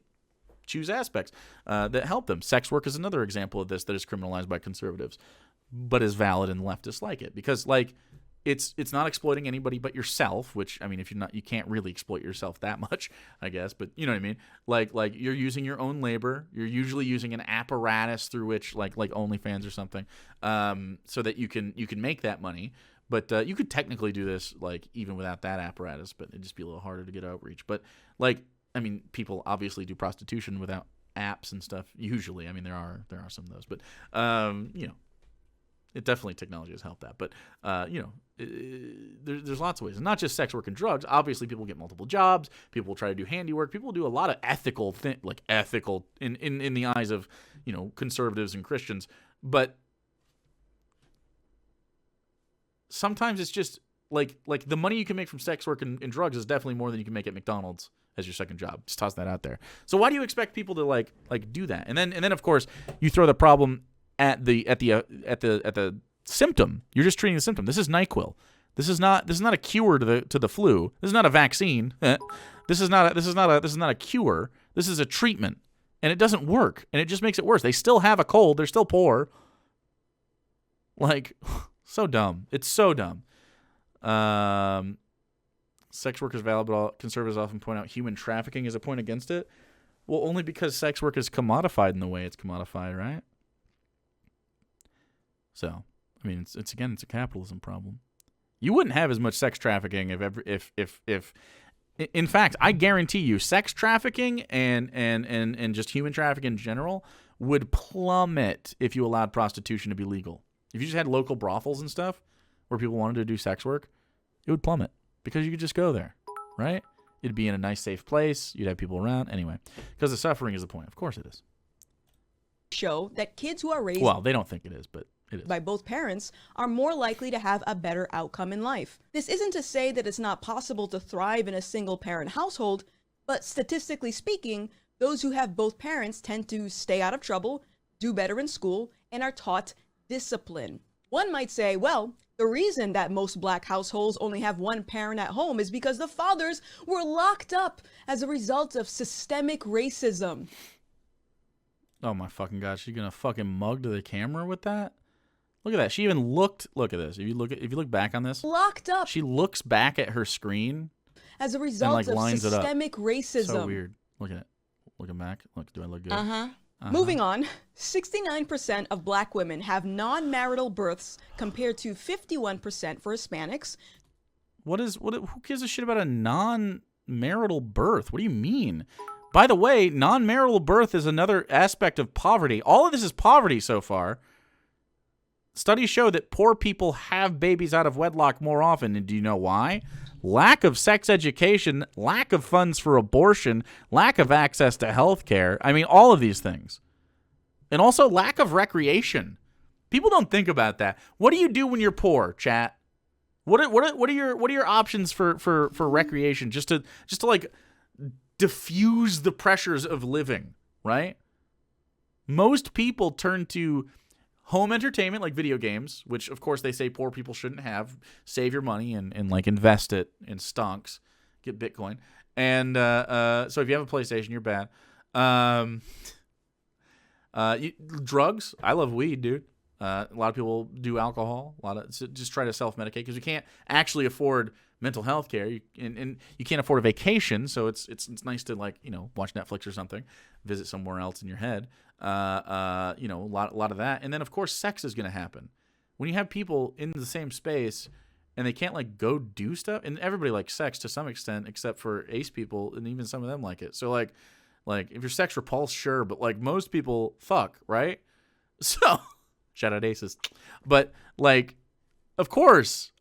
choose aspects that help them. Sex work is another example of this that is criminalized by conservatives, but is valid and leftists like it. Because, like, it's not exploiting anybody but yourself, which, I mean, if you're not, you can't really exploit yourself that much, I guess, but you know what I mean? Like you're using your own labor. You're usually using an apparatus through which, like OnlyFans or something, so that you can make that money. But you could technically do this, like, even without that apparatus, but it'd just be a little harder to get outreach. But, like, I mean, people obviously do prostitution without apps and stuff. Usually, I mean, there are some of those, but it definitely, technology has helped that. But there's lots of ways, and not just sex work and drugs. Obviously, people get multiple jobs. People try to do handiwork. People do a lot of ethical in the eyes of conservatives and Christians, but sometimes it's just like the money you can make from sex work and drugs is definitely more than you can make at McDonald's as your second job. Just toss that out there. So why do you expect people to like do that? And then of course you throw the problem at the symptom. You're just treating the symptom. This is NyQuil. This is not a cure to the flu. This is not a vaccine. This is not a cure. This is a treatment, and it doesn't work, and it just makes it worse. They still have a cold. They're still poor. Like. So dumb. It's so dumb. Sex work is valid, but conservatives often point out human trafficking as a point against it. Well, only because sex work is commodified in the way it's commodified, right? So, I mean, it's a capitalism problem. You wouldn't have as much sex trafficking if in fact, I guarantee you, sex trafficking and just human trafficking in general would plummet if you allowed prostitution to be legal. If you just had local brothels and stuff where people wanted to do sex work, it would plummet because you could just go there, right? It'd be in a nice, safe place. You'd have people around. Anyway, because the suffering is the point. Of course it is. Show that kids who are raised Well, they don't think it is, but it is. by both parents are more likely to have a better outcome in life. This isn't to say that it's not possible to thrive in a single-parent household, but statistically speaking, those who have both parents tend to stay out of trouble, do better in school, and are taught discipline. One might say, well, the reason that most black households only have one parent at home is because the fathers were locked up as a result of systemic racism. Oh my fucking god, she's gonna fucking mug to the camera with that? Look at that. She even looked. Look at this. If you look back on this, Locked up she looks back at her screen as a result of lines it up. systemic racism. So weird. Look at it. Looking back. Look, do I look good? Moving on, 69% of black women have non-marital births compared to 51% for Hispanics. Who gives a shit about a non-marital birth? What do you mean? By the way, non-marital birth is another aspect of poverty. All of this is poverty so far. Studies show that poor people have babies out of wedlock more often. And do you know why? Lack of sex education, lack of funds for abortion, lack of access to health care. I mean, all of these things. And also lack of recreation. People don't think about that. What do you do when you're poor, chat? What are your options for recreation just to like diffuse the pressures of living, right? Most people turn to home entertainment like video games, which of course they say poor people shouldn't have. Save your money and like invest it in stonks, get Bitcoin. And so if you have a PlayStation, you're bad. Drugs. I love weed, dude. A lot of people do alcohol. Just try to self-medicate because you can't actually afford mental health care, and you can't afford a vacation. So it's nice to like watch Netflix or something, visit somewhere else in your head. A lot of that, and then of course sex is going to happen when you have people in the same space and they can't like go do stuff. And everybody likes sex to some extent, except for ace people, and even some of them like it. So like if you're sex repulsed, sure, but like most people fuck, right? So shout out aces, but like of course.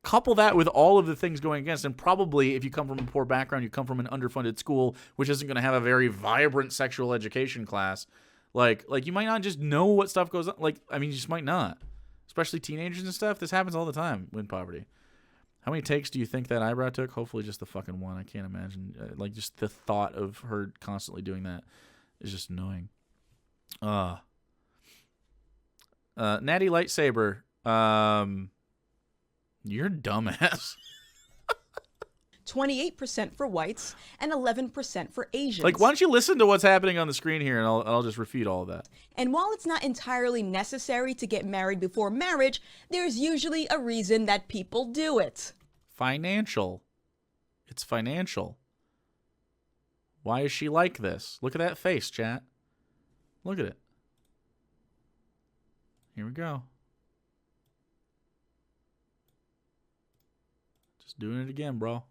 Couple that with all of the things going against, and probably if you come from a poor background, you come from an underfunded school, which isn't going to have a very vibrant sexual education class, like you might not just know what stuff goes on. You just might not, especially teenagers and stuff. This happens all the time in poverty. How many takes do you think that eyebrow took? Hopefully just the fucking one. I can't imagine. Just the thought of her constantly doing that is just annoying. Natty Lightsaber. You're a dumbass. 28% for whites and 11% for Asians. Like, why don't you listen to what's happening on the screen here, and I'll just refute all of that. And while it's not entirely necessary to get married before marriage, there's usually a reason that people do it. Financial. It's financial. Why is she like this? Look at that face, chat. Look at it. Here we go. Just doing it again, bro.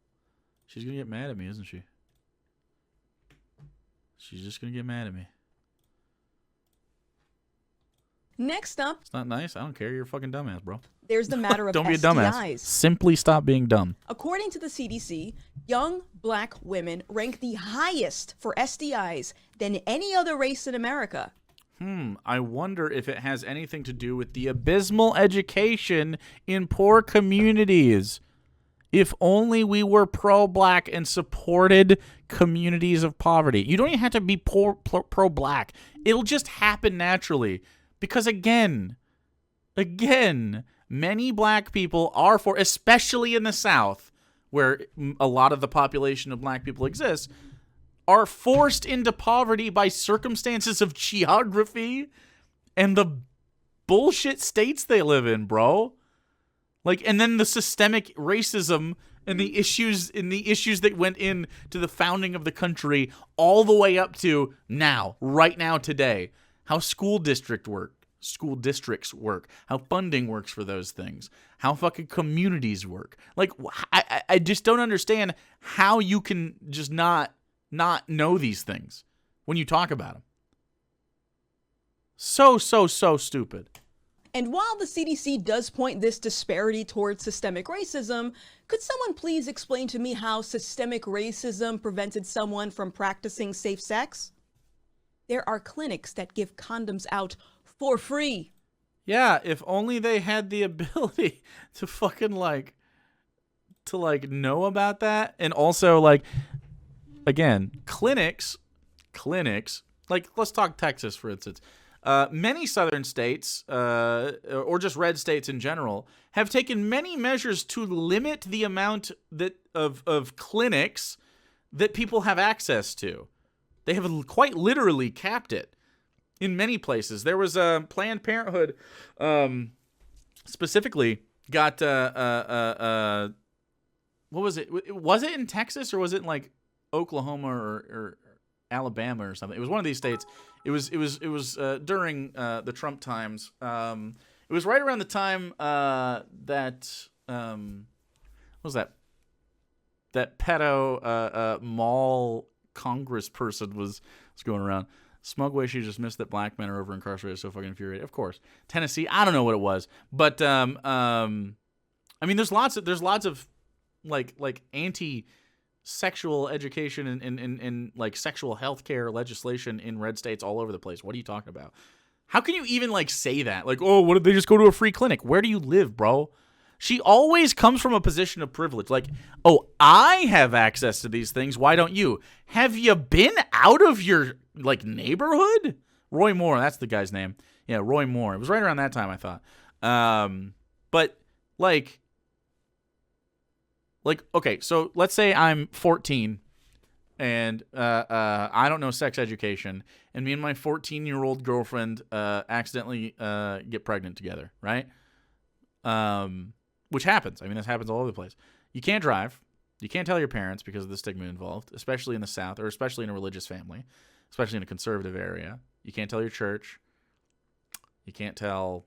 She's going to get mad at me, isn't she? She's just going to get mad at me. Next up, It's not nice. I don't care. You're a fucking dumbass, bro. there's the matter of Don't be a STIs. dumbass. Simply stop being dumb. According to the CDC, young black women rank the highest for STIs than any other race in America. I wonder if it has anything to do with the abysmal education in poor communities. If only we were pro-black and supported communities of poverty. You don't even have to be pro-black. It'll just happen naturally. Because again, many black people are for, especially in the South, where a lot of the population of black people exists, are forced into poverty by circumstances of geography and the bullshit states they live in, bro. Like, and then the systemic racism and the issues that went into the founding of the country all the way up to now, right now, today. How school districts work, how funding works for those things, how fucking communities work. Like, I just don't understand how you can just not know these things when you talk about them. So stupid. And while the CDC does point this disparity towards systemic racism, could someone please explain to me how systemic racism prevented someone from practicing safe sex? There are clinics that give condoms out for free. Yeah, if only they had the ability to fucking know about that. And also, like, again, clinics, like, let's talk Texas, for instance. Many southern states, or just red states in general, have taken many measures to limit the amount of clinics that people have access to. They have quite literally capped it in many places. There was Planned Parenthood, specifically got what was it? Was it in Texas or was it in like Oklahoma or Alabama or something? It was one of these states. It was during the Trump times. It was right around the time that what was that pedo mall congressperson was going around. Smugway, she just missed that black men are over incarcerated. So fucking infuriated. Of course, Tennessee. I don't know what it was, but I mean, there's lots of like anti-sexual education and like sexual health care legislation in red states all over the place. What are you talking about? How can you even like say that? Like, oh, what if they just go to a free clinic? Where do you live, bro? She always comes from a position of privilege. Like, oh, I have access to these things. Why don't you? Have you been out of your like neighborhood? Roy Moore, that's the guy's name. Yeah, Roy Moore. It was right around that time, I thought. But like, okay, so let's say I'm 14 and I don't know sex education, and me and my 14-year-old girlfriend accidentally get pregnant together, right? Which happens. I mean, this happens all over the place. You can't drive. You can't tell your parents because of the stigma involved, especially in the South, or especially in a religious family, especially in a conservative area. You can't tell your church. You can't tell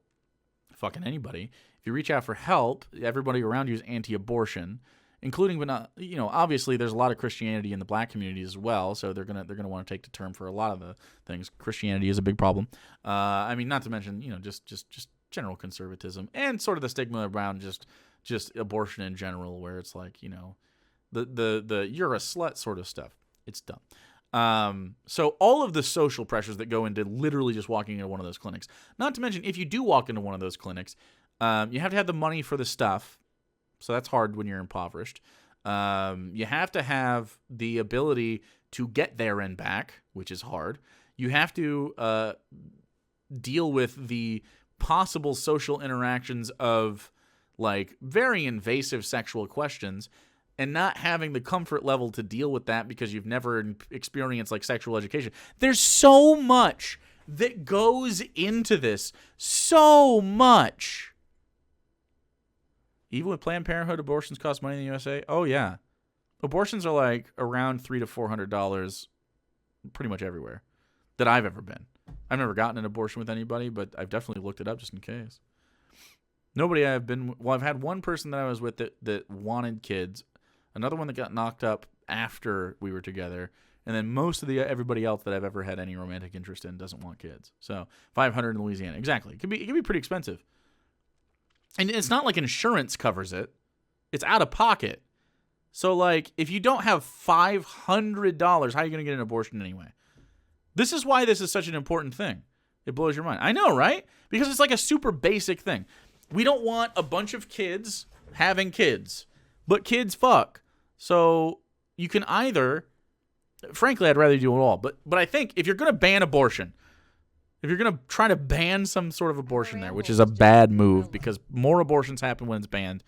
fucking anybody. If you reach out for help, everybody around you is anti-abortion, including, but not, you know, obviously there's a lot of Christianity in the black community as well, so they're gonna want to take the term for a lot of the things. Christianity is a big problem. I mean, not to mention, you know, just general conservatism and sort of the stigma around just abortion in general, where it's like, you know, the you're a slut sort of stuff. It's dumb. So all of the social pressures that go into literally just walking into one of those clinics. Not to mention, if you do walk into one of those clinics, you have to have the money for the stuff. So that's hard when you're impoverished. You have to have the ability to get there and back, which is hard. You have to deal with the possible social interactions of like very invasive sexual questions, and not having the comfort level to deal with that because you've never experienced like sexual education. There's so much that goes into this. So much. Even with Planned Parenthood, abortions cost money in the USA. Oh yeah. Abortions are like around $300 to $400 pretty much everywhere that I've ever been. I've never gotten an abortion with anybody, but I've definitely looked it up just in case. Nobody I've been... Well, I've had one person that I was with that wanted kids. Another one that got knocked up after we were together. And then most of everybody else that I've ever had any romantic interest in doesn't want kids. So $500 in Louisiana. Exactly. It can be pretty expensive. And it's not like insurance covers it. It's out of pocket. So, like, if you don't have $500, how are you going to get an abortion anyway? This is why this is such an important thing. It blows your mind. I know, right? Because it's like a super basic thing. We don't want a bunch of kids having kids, but kids fuck. So you can either, frankly, I'd rather do it all. But I think if you're going to ban abortion, if you're going to try to ban some sort of abortion there, which is a bad move because more abortions happen when it's banned,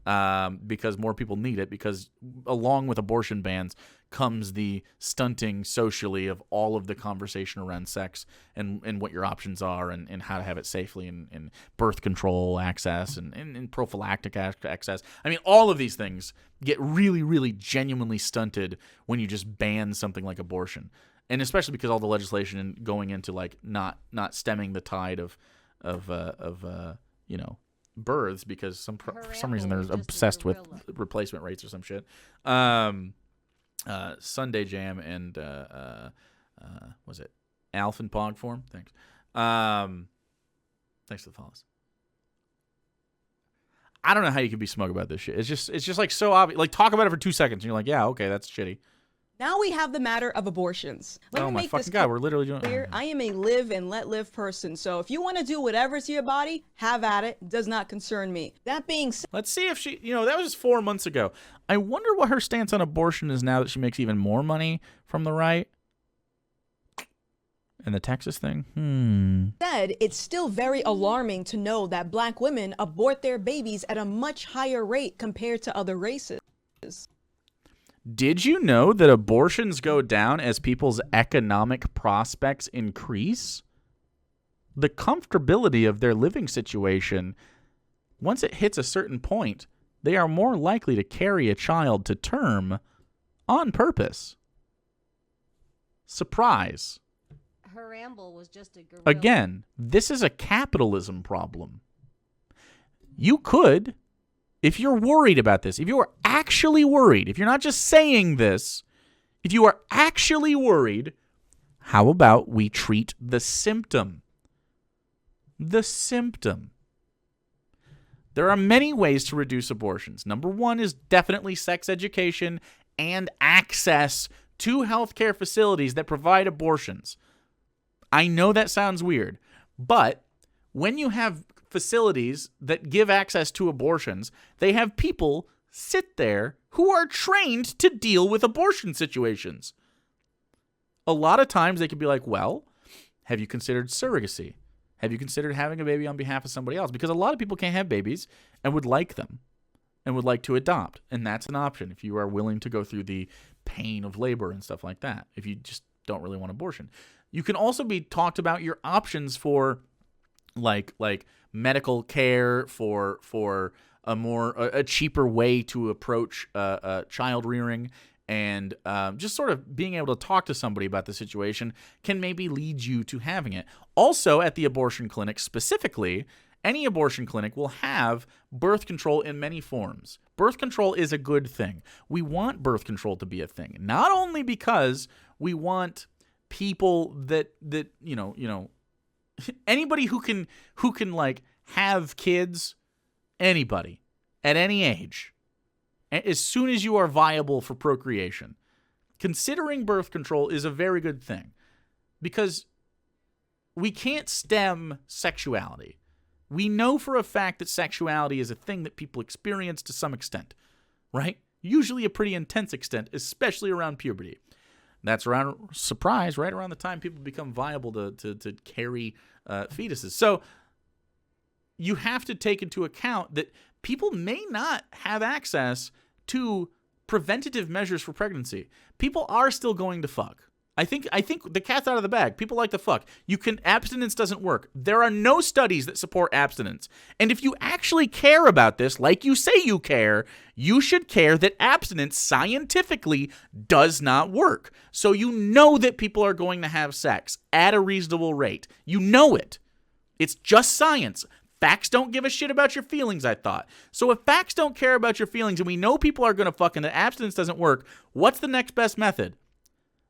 because more people need it, because along with abortion bans comes the stunting socially of all of the conversation around sex and what your options are and how to have it safely and birth control access and prophylactic access. I mean, all of these things get really, really genuinely stunted when you just ban something like abortion. And especially because all the legislation going into like not stemming the tide of births, because for some reason they're obsessed with replacement rates or some shit. Sunday Jam and was it Alf and Pog form? Thanks. Thanks for the follows. I don't know how you can be smug about this shit. It's just like so obvious. Like, talk about it for 2 seconds and you're like, yeah, okay, that's shitty. Now we have the matter of abortions. Let oh me my make fucking this god, we're literally doing. clear. I am a live and let live person. So if you want to do whatever to your body, have at it. Does not concern me. That being said, Let's see if she, that was 4 months ago. I wonder what her stance on abortion is now that she makes even more money from the right. And the Texas thing? it's still very alarming to know that black women abort their babies at a much higher rate compared to other races. Did you know that abortions go down as people's economic prospects increase? The comfortability of their living situation, once it hits a certain point, they are more likely to carry a child to term on purpose. Surprise. Her ramble was just a gorilla. Again, this is a capitalism problem. You could, if you're worried about this, if you are actually worried, if you're not just saying this, if you are actually worried, how about we treat the symptom? The symptom. There are many ways to reduce abortions. Number one is definitely sex education and access to healthcare facilities that provide abortions. I know that sounds weird, but when you have facilities that give access to abortions, they have people sit there who are trained to deal with abortion situations. A lot of times they could be like, well, have you considered surrogacy? Have you considered having a baby on behalf of somebody else? Because a lot of people can't have babies and would like them and would like to adopt. And that's an option if you are willing to go through the pain of labor and stuff like that, if you just don't really want abortion. You can also be talked about your options for like medical care, for a cheaper way to approach child rearing, and just sort of being able to talk to somebody about the situation can maybe lead you to having it. Also, at the abortion clinic specifically, any abortion clinic will have birth control in many forms. Birth control is a good thing. We want birth control to be a thing, not only because we want people that anybody who can like have kids, anybody at any age, as soon as you are viable for procreation, considering birth control is a very good thing, because we can't stem sexuality. We know for a fact that sexuality is a thing that people experience to some extent, right? Usually a pretty intense extent, especially around puberty. That's around, surprise, right around the time people become viable to carry fetuses. So you have to take into account that people may not have access to preventative measures for pregnancy. People are still going to fuck. I think the cat's out of the bag. People like to fuck. Abstinence doesn't work. There are no studies that support abstinence. And if you actually care about this, like you say you care, you should care that abstinence scientifically does not work. So you know that people are going to have sex at a reasonable rate. You know it. It's just science. Facts don't give a shit about your feelings, I thought. So if facts don't care about your feelings and we know people are going to fuck and that abstinence doesn't work, what's the next best method?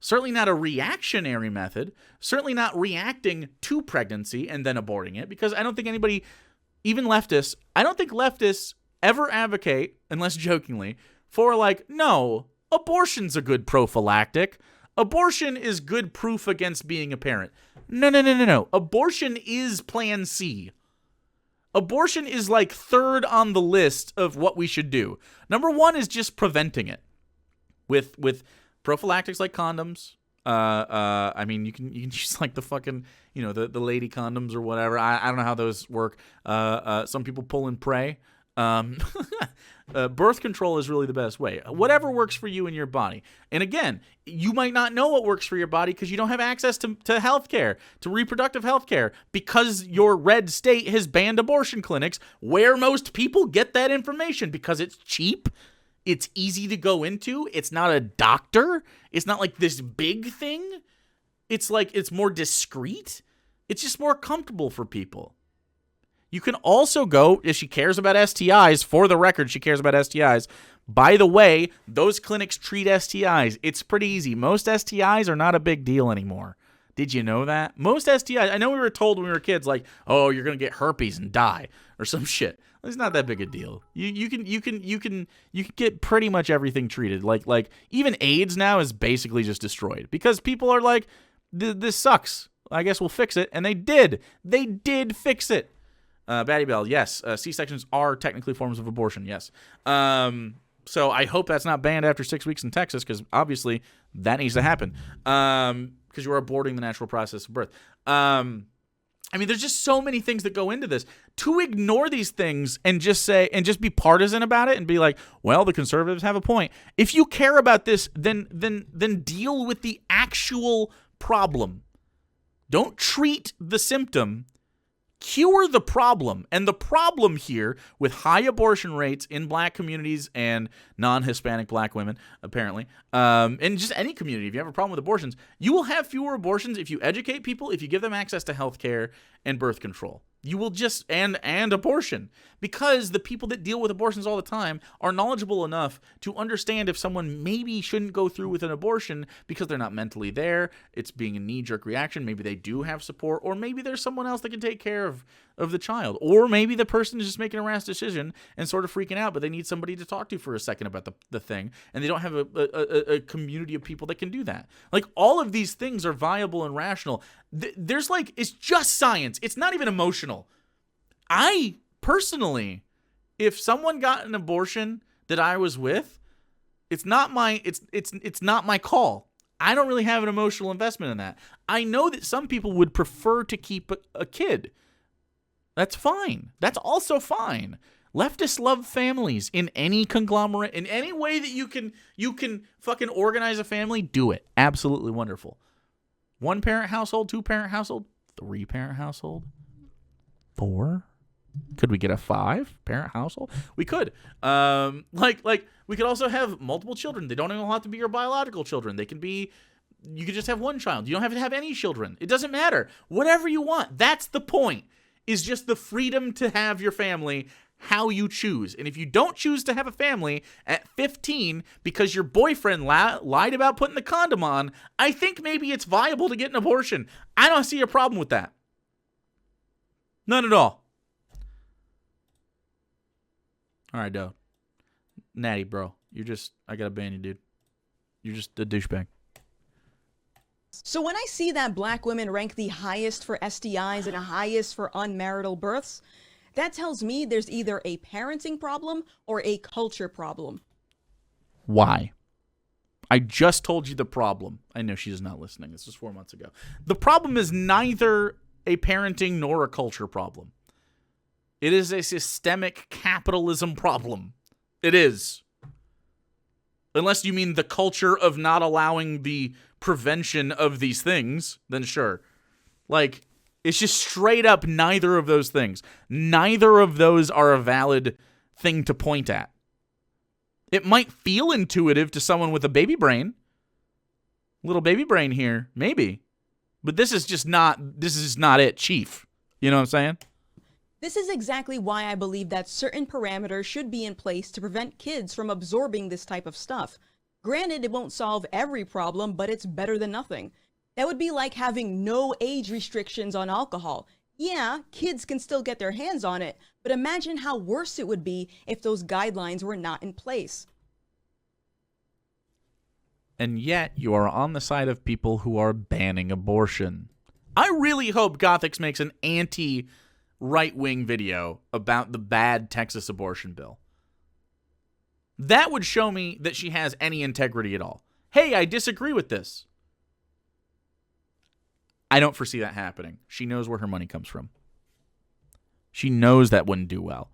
Certainly not a reactionary method. Certainly not reacting to pregnancy and then aborting it, because I don't think anybody, even leftists, I don't think leftists ever advocate, unless jokingly, for like, no, abortion's a good prophylactic. Abortion is good proof against being a parent. No. Abortion is plan C. Abortion is like third on the list of what we should do. Number one is just preventing it with prophylactics like condoms. I mean, you can use like the fucking, the lady condoms or whatever. I don't know how those work. Some people pull and pray. Birth control is really the best way. Whatever works for you and your body. And again, you might not know what works for your body because you don't have access to health care, to reproductive health care, because your red state has banned abortion clinics where most people get that information because it's cheap. It's easy to go into. It's not a doctor. It's not like this big thing. It's like it's more discreet. It's just more comfortable for people. You can also go, if she cares about STIs, for the record, she cares about STIs. By the way, those clinics treat STIs. It's pretty easy. Most STIs are not a big deal anymore. Did you know that? Most STIs, I know we were told when we were kids, like, oh, you're going to get herpes and die or some shit. It's not that big a deal. You can get pretty much everything treated. Like even AIDS now is basically just destroyed because people are like, this sucks. I guess we'll fix it. And they did. They did fix it. Batty Bell, yes. C-sections are technically forms of abortion, yes. So I hope that's not banned after 6 weeks in Texas because obviously that needs to happen because you are aborting the natural process of birth. I mean, there's just so many things that go into this. To ignore these things and just be partisan about it and be like, well, the conservatives have a point. If you care about this, then deal with the actual problem. Don't treat the symptom. Cure the problem. And the problem here with high abortion rates in black communities and non-Hispanic black women, apparently, and just any community, if you have a problem with abortions, you will have fewer abortions if you educate people, if you give them access to health care and birth control. You will just, and abortion, because the people that deal with abortions all the time are knowledgeable enough to understand if someone maybe shouldn't go through with an abortion because they're not mentally there, it's being a knee-jerk reaction, maybe they do have support, or maybe there's someone else that can take care of the child, or maybe the person is just making a rash decision and sort of freaking out, but they need somebody to talk to for a second about the thing, and they don't have a community of people that can do that. Like, all of these things are viable and rational. There's like, it's just science. It's not even emotional. I personally, if someone got an abortion that I was with, it's not my call. I don't really have an emotional investment in that. I know that some people would prefer to keep a kid. That's fine. That's also fine. Leftists love families in any conglomerate, in any way that you can fucking organize a family, do it. Absolutely wonderful. 1-parent household, 2-parent household, 3-parent household, 4? Could we get a 5-parent household? We could. Like we could also have multiple children. They don't even have to be your biological children. They can be, you could just have one child. You don't have to have any children. It doesn't matter. Whatever you want. That's the point. Is just the freedom to have your family how you choose. And if you don't choose to have a family at 15 because your boyfriend lied about putting the condom on, I think maybe it's viable to get an abortion. I don't see a problem with that. None at all. All right, Doe. Natty, bro. I gotta ban you, dude. You're just a douchebag. So when I see that black women rank the highest for STIs and highest for unmarital births, that tells me there's either a parenting problem or a culture problem. Why? I just told you the problem. I know she's not listening. This was 4 months ago. The problem is neither a parenting nor a culture problem. It is a systemic capitalism problem. It is. Unless you mean the culture of not allowing the prevention of these things, then sure. Like, it's just straight up neither of those things. Neither of those are a valid thing to point at. It might feel intuitive to someone with a baby brain. Little baby brain here, maybe. But this is not it, Chief. You know what I'm saying? This is exactly why I believe that certain parameters should be in place to prevent kids from absorbing this type of stuff. Granted, it won't solve every problem, but it's better than nothing. That would be like having no age restrictions on alcohol. Yeah, kids can still get their hands on it, but imagine how worse it would be if those guidelines were not in place. And yet, you are on the side of people who are banning abortion. I really hope Gothix makes an anti-right-wing video about the bad Texas abortion bill. That would show me that she has any integrity at all. Hey, I disagree with this. I don't foresee that happening. She knows where her money comes from. She knows that wouldn't do well.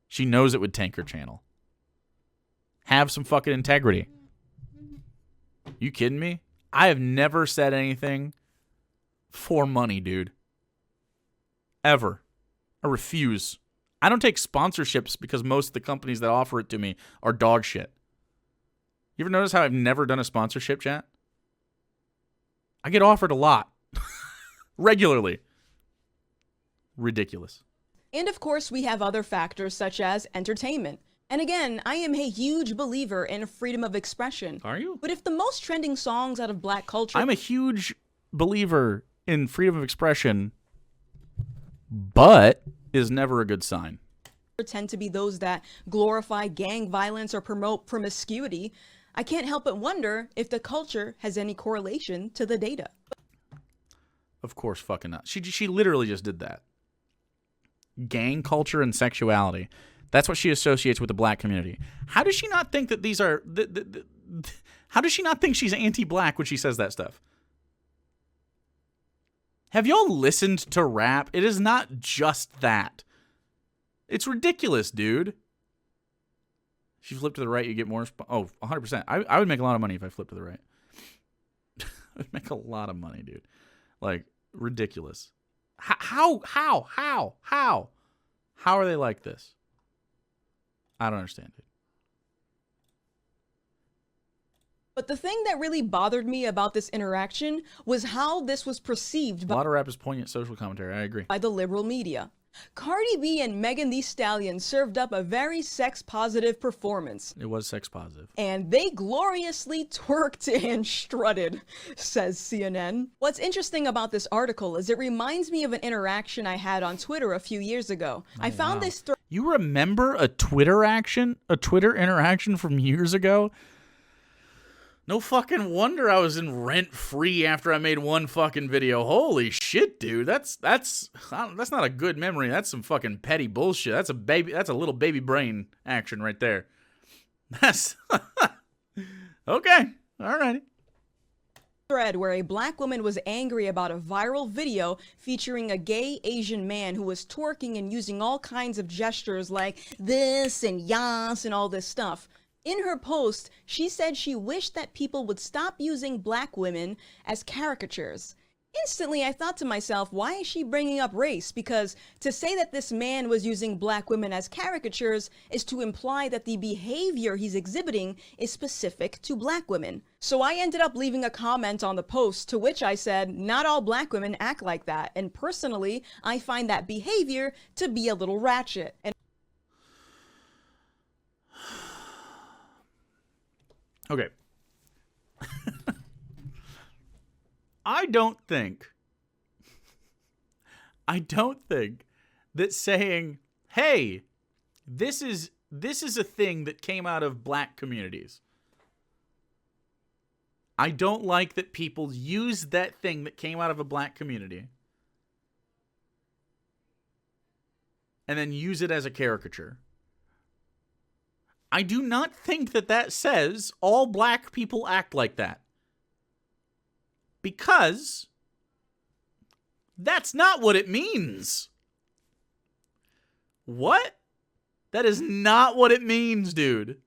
She knows it would tank her channel. Have some fucking integrity. You kidding me? I have never said anything for money, dude. Ever. I refuse. I don't take sponsorships because most of the companies that offer it to me are dog shit. You ever notice how I've never done a sponsorship, chat? I get offered a lot. Regularly. Ridiculous. And of course, we have other factors such as entertainment. And again, I am a huge believer in freedom of expression. Are you? But if the most trending songs out of black culture... I'm a huge believer in freedom of expression, but is never a good sign. ...tend to be those that glorify gang violence or promote promiscuity, I can't help but wonder if the culture has any correlation to the data. Of course fucking not. She literally just did that. Gang culture and sexuality. That's what she associates with the black community. How does she not think that these are... how does she not think she's anti-black when she says that stuff? Have y'all listened to rap? It is not just that. It's ridiculous, dude. If you flip to the right, you get more... 100%. I would make a lot of money if I flipped to the right. I would make a lot of money, dude. Like, ridiculous. How are they like this? I don't understand it. But the thing that really bothered me about this interaction was how this was perceived A lot of rap is poignant social commentary. I agree. by the liberal media. Cardi B and Megan Thee Stallion served up a very sex-positive performance. It was sex positive. And they gloriously twerked and strutted, says CNN. What's interesting about this article is it reminds me of an interaction I had on Twitter a few years ago. I found this You remember a Twitter interaction from years ago? No fucking wonder I was in rent free after I made one fucking video. Holy shit, dude. That's not a good memory. That's some fucking petty bullshit. That's a little baby brain action right there. That's okay. All right. thread where a black woman was angry about a viral video featuring a gay Asian man who was twerking and using all kinds of gestures like this and yas and all this stuff. In her post, she said she wished that people would stop using black women as caricatures. Instantly, I thought to myself, why is she bringing up race? Because to say that this man was using black women as caricatures is to imply that the behavior he's exhibiting is specific to black women. So I ended up leaving a comment on the post, to which I said, not all black women act like that. And personally, I find that behavior to be a little ratchet. And okay. I don't think that saying, hey, this is a thing that came out of black communities. I don't like that people use that thing that came out of a black community and then use it as a caricature. I do not think that says all black people act like that. Because that's not what it means. What? That is not what it means, dude.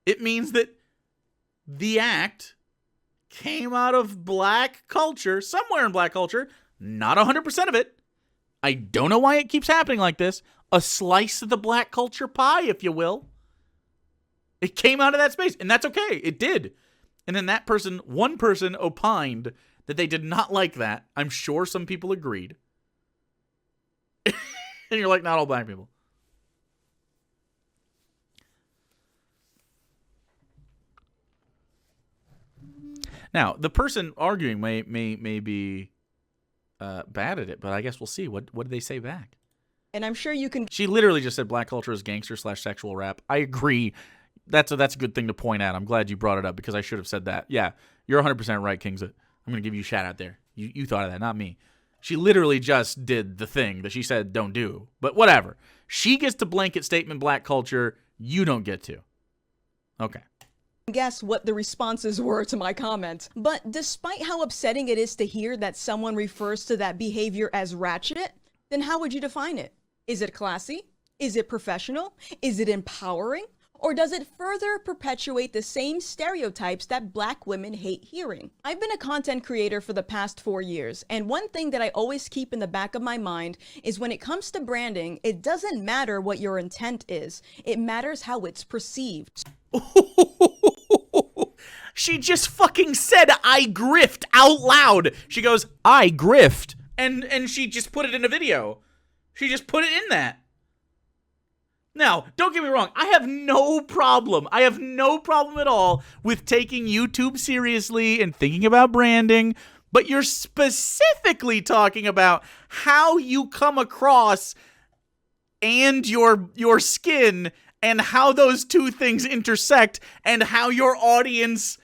It means that the act came out of black culture, somewhere in black culture, not 100% of it. I don't know why it keeps happening like this. A slice of the black culture pie, if you will. It came out of that space, and that's okay. It did. And then one person opined that they did not like that. I'm sure some people agreed. And you're like, not all black people. Now, the person arguing may be bad at it, but I guess we'll see. What did they say back? And I'm sure you can... She literally just said black culture is gangster/sexual rap. I agree. That's a good thing to point out. I'm glad you brought it up because I should have said that. Yeah, you're 100% right, Kings. I'm going to give you a shout out there. You thought of that, not me. She literally just did the thing that she said don't do. But whatever. She gets to blanket statement black culture. You don't get to. Okay. Guess what the responses were to my comment. But despite how upsetting it is to hear that someone refers to that behavior as ratchet, then how would you define it? Is it classy? Is it professional? Is it empowering? Or does it further perpetuate the same stereotypes that Black women hate hearing? I've been a content creator for the past 4 years, and one thing that I always keep in the back of my mind is when it comes to branding, it doesn't matter what your intent is. It matters how it's perceived. She just fucking said I grift out loud. She goes, I grift. And she just put it in a video. She just put it in that. Now, don't get me wrong. I have no problem. I have no problem at all with taking YouTube seriously and thinking about branding. But you're specifically talking about how you come across and your skin and how those two things intersect and how your audience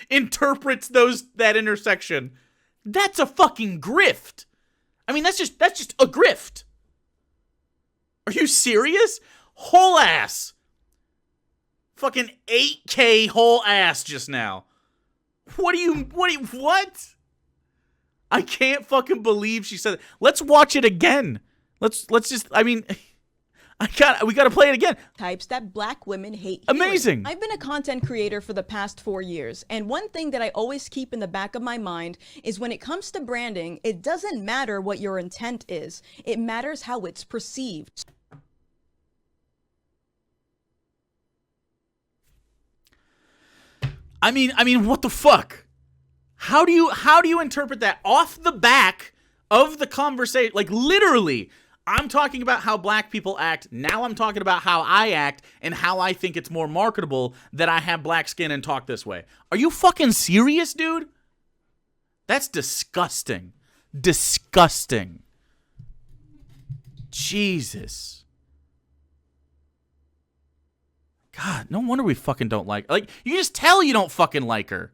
interprets that intersection. That's a fucking grift. I mean, that's just a grift. Are you serious? Whole ass. Fucking 8K whole ass just now. What? I can't fucking believe she said it. Let's watch it again. Let's just, I mean, we gotta play it again. Types that Black women hate hearing. Amazing. I've been a content creator for the past 4 years, and one thing that I always keep in the back of my mind is when it comes to branding, it doesn't matter what your intent is. It matters how it's perceived. I mean, what the fuck? How do you interpret that off the back of the conversation? Like, literally, I'm talking about how Black people act. Now I'm talking about how I act and how I think it's more marketable that I have black skin and talk this way. Are you fucking serious, dude? That's disgusting. Disgusting. Jesus. God, no wonder we fucking don't like her. Like, you can just tell you don't fucking like her.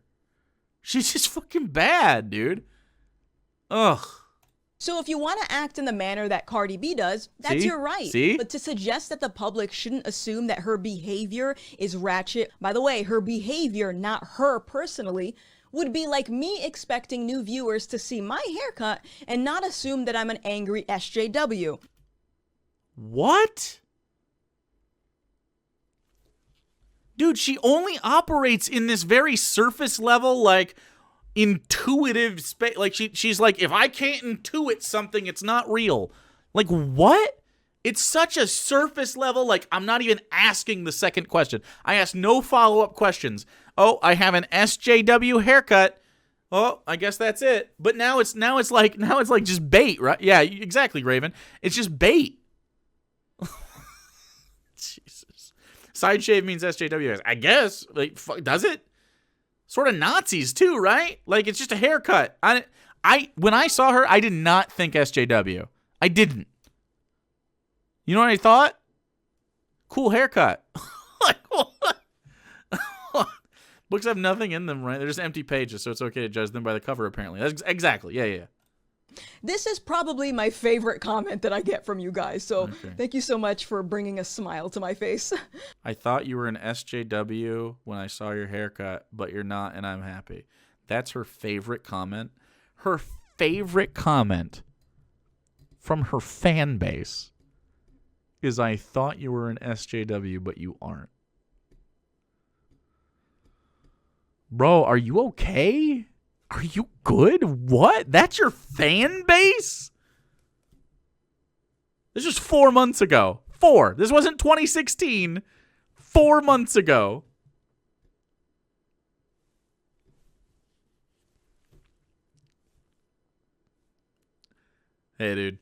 She's just fucking bad, dude. Ugh. So if you want to act in the manner that Cardi B does, that's See? your right. See? But to suggest that the public shouldn't assume that her behavior is ratchet, by the way, her behavior, not her personally, would be like me expecting new viewers to see my haircut and not assume that I'm an angry SJW. What? Dude, she only operates in this very surface level, like, intuitive space. Like, she's like, if I can't intuit something, it's not real. Like, what? It's such a surface level, like, I'm not even asking the second question. I ask no follow-up questions. Oh, I have an SJW haircut. Oh, I guess that's it. But now it's like just bait, right? Yeah, exactly, Raven. It's just bait. Jesus. Side shave means SJW. I guess. Like, does it? Sort of Nazis too, right? Like, it's just a haircut. When I saw her, I did not think SJW. I didn't. You know what I thought? Cool haircut. Like, what? Books have nothing in them, right? They're just empty pages, so it's okay to judge them by the cover, apparently. That's exactly. Yeah. This is probably my favorite comment that I get from you guys, so Okay. Thank you so much for bringing a smile to my face. I thought you were an SJW when I saw your haircut, but you're not, and I'm happy. That's her favorite comment. Her favorite comment from her fan base is, I thought you were an SJW, but you aren't. Bro, are you okay? Are you good? What? That's your fan base? This was 4 months ago. 4. This wasn't 2016. 4 months ago. Hey, dude.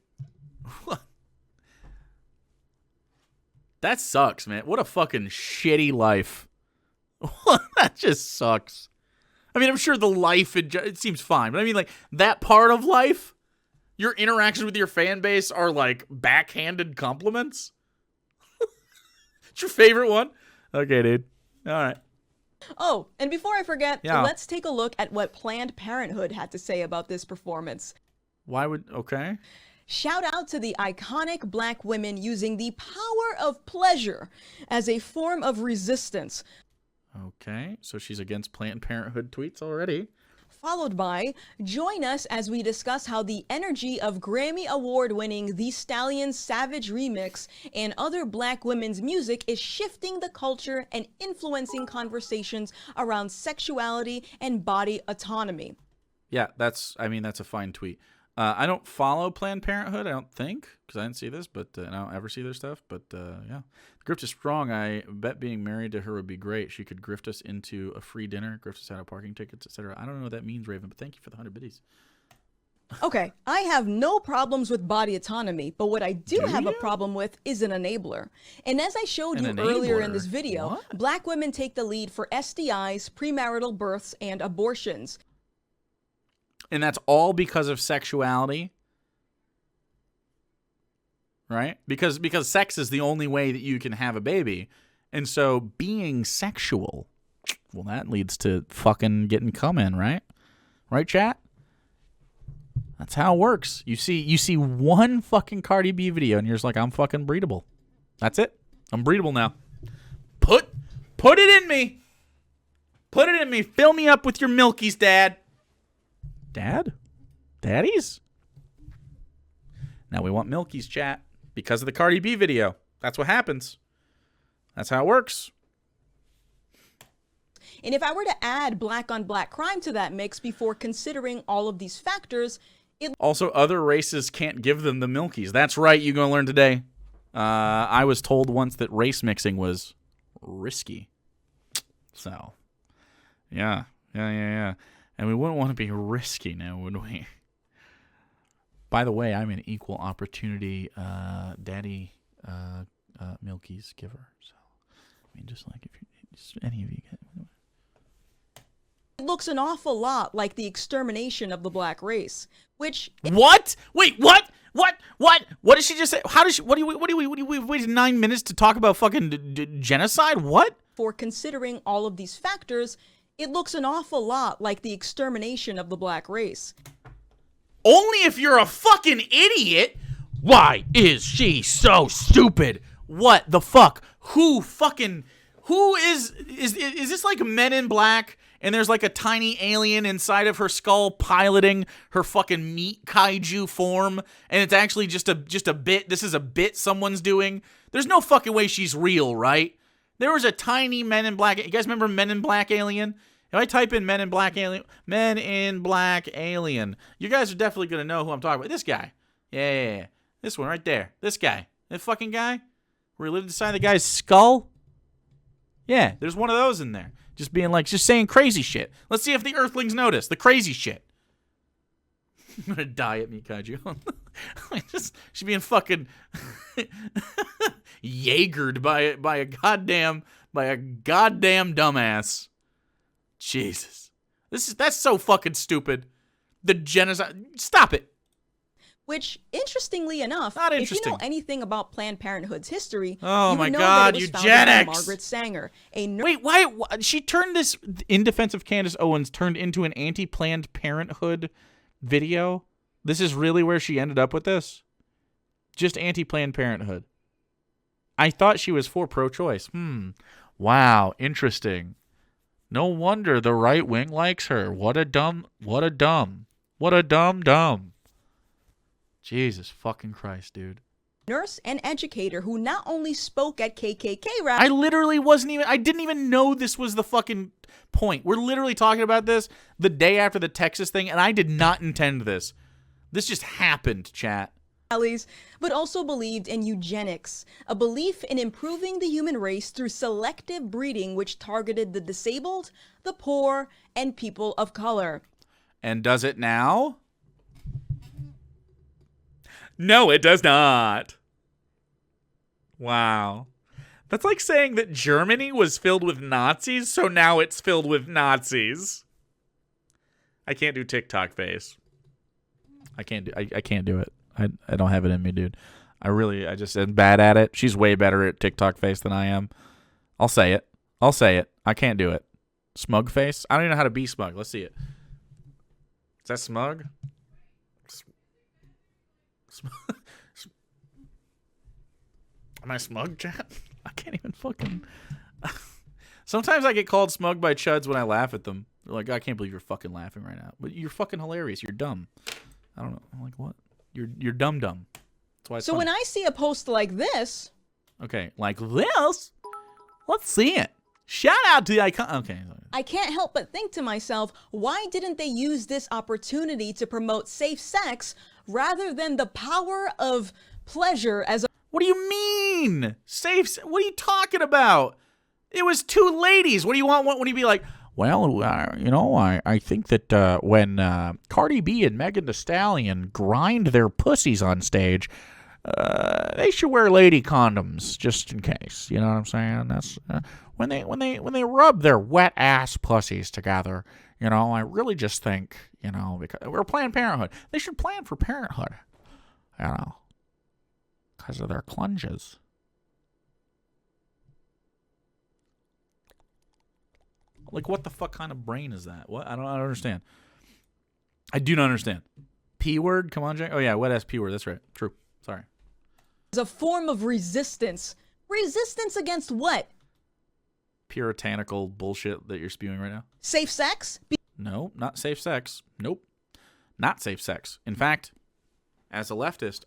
That sucks, man. What a fucking shitty life. That just sucks. I mean, I'm sure the life, it seems fine. But I mean, like, that part of life, your interactions with your fan base are, like, backhanded compliments? It's your favorite one? Okay, dude. All right. Oh, and before I forget, Yeah. let's take a look at what Planned Parenthood had to say about this performance. Okay. Shout out to the iconic Black women using the power of pleasure as a form of resistance. Okay, so she's against Planned Parenthood tweets already. Followed by, join us as we discuss how the energy of Grammy Award-winning The Stallion Savage remix and other black women's music is shifting the culture and influencing conversations around sexuality and body autonomy. Yeah, that's a fine tweet. I don't follow Planned Parenthood, I don't think, because I didn't see this, but I don't ever see their stuff. But yeah, the grift is strong. I bet being married to her would be great. She could grift us into a free dinner, grift us out of parking tickets, etc. I don't know what that means, Raven, but thank you for the 100 biddies. Okay, I have no problems with body autonomy, but what I do have a problem with is an enabler. And as I showed you earlier in this video, black women take the lead for STIs, premarital births, and abortions. And that's all because of sexuality, right? Because sex is the only way that you can have a baby. And so being sexual, well, that leads to fucking getting cum in, right? Right, chat? That's how it works. You see one fucking Cardi B video and you're just like, I'm fucking breedable. That's it. I'm breedable now. Put it in me. Put it in me. Fill me up with your milkies, Dad. Dad? Daddies? Now we want milkies, chat, because of the Cardi B video. That's what happens. That's how it works. And if I were to add black on black crime to that mix before considering all of these factors, also, other races can't give them the milkies. That's right, you're going to learn today. I was told once that race mixing was risky. So, yeah. And we wouldn't want to be risky now, would we? By the way, I'm an equal opportunity daddy milkies giver. So, I mean, just like if any of you get... It looks an awful lot like the extermination of the black race, which... What? Wait, what? What did she just say? How did she... What do we waited 9 minutes to talk about fucking genocide? What? For considering all of these factors, it looks an awful lot like the extermination of the black race. Only if you're a fucking idiot. Why is she so stupid? What the fuck? Who is this like Men in Black? And there's like a tiny alien inside of her skull piloting her fucking meat kaiju form, and it's actually just a bit. This is a bit someone's doing. There's no fucking way she's real, right? There was a tiny Men in Black. You guys remember Men in Black alien? If I type in Men in Black alien, you guys are definitely gonna know who I'm talking about. This guy, yeah, this one right there. This guy, that fucking guy, where he lived inside the guy's skull. Yeah, there's one of those in there. Just being like, just saying crazy shit. Let's see if the Earthlings notice the crazy shit. I'm gonna die at me, Kaiju. She's being fucking Jaegered by a goddamn dumbass. Jesus, that's so fucking stupid. The genocide. Stop it. Which, interestingly enough, Not if interesting. you know anything about Planned Parenthood's history, Oh you my would know God, that it was founded eugenics! by Margaret Sanger, Wait, why she turned this in defense of Candace Owens turned into an anti-Planned Parenthood video? This is really where she ended up with this? Just anti-Planned Parenthood. I thought she was for pro-choice. Wow, interesting. No wonder the right wing likes her. What a dumb. Jesus fucking Christ, dude. Nurse and educator who not only spoke at KKK rallies. I didn't even know this was the fucking point. We're literally talking about this the day after the Texas thing, and I did not intend this. This just happened, chat. But also believed in eugenics, a belief in improving the human race through selective breeding which targeted the disabled, the poor, and people of color. And does it now? No, it does not. Wow. That's like saying that Germany was filled with Nazis, so now it's filled with Nazis. I can't do TikTok face. I can't do it. I don't have it in me, dude. I just am bad at it. She's way better at TikTok face than I am. I'll say it. I can't do it. Smug face? I don't even know how to be smug. Let's see it. Is that smug? Am I smug, chat? I can't even fucking... Sometimes I get called smug by chuds when I laugh at them. Like, I can't believe you're fucking laughing right now. But you're fucking hilarious. You're dumb. I don't know. I'm like, what? You're dumb. That's why it's So funny. when I see a post like this, Okay, like this? Let's see it. Shout out to the icon. Okay. I can't help but think to myself, why didn't they use this opportunity to promote safe sex rather than the power of pleasure as a What do you mean? What are you talking about? It was two ladies. What do you want? When you be like, well, I think that when Cardi B and Megan Thee Stallion grind their pussies on stage, they should wear lady condoms just in case. You know what I'm saying? That's when they rub their wet ass pussies together. I really just think, because we're Planned Parenthood, they should plan for parenthood. Because of their clunges. Like, what the fuck kind of brain is that? What? I don't understand. I do not understand. P word? Come on, Jack. Oh, yeah, wet ass P word. That's right. True. Sorry. as a form of resistance. Resistance against what? Puritanical bullshit that you're spewing right now. Safe sex? No, not safe sex. Nope. Not safe sex. In fact, as a leftist,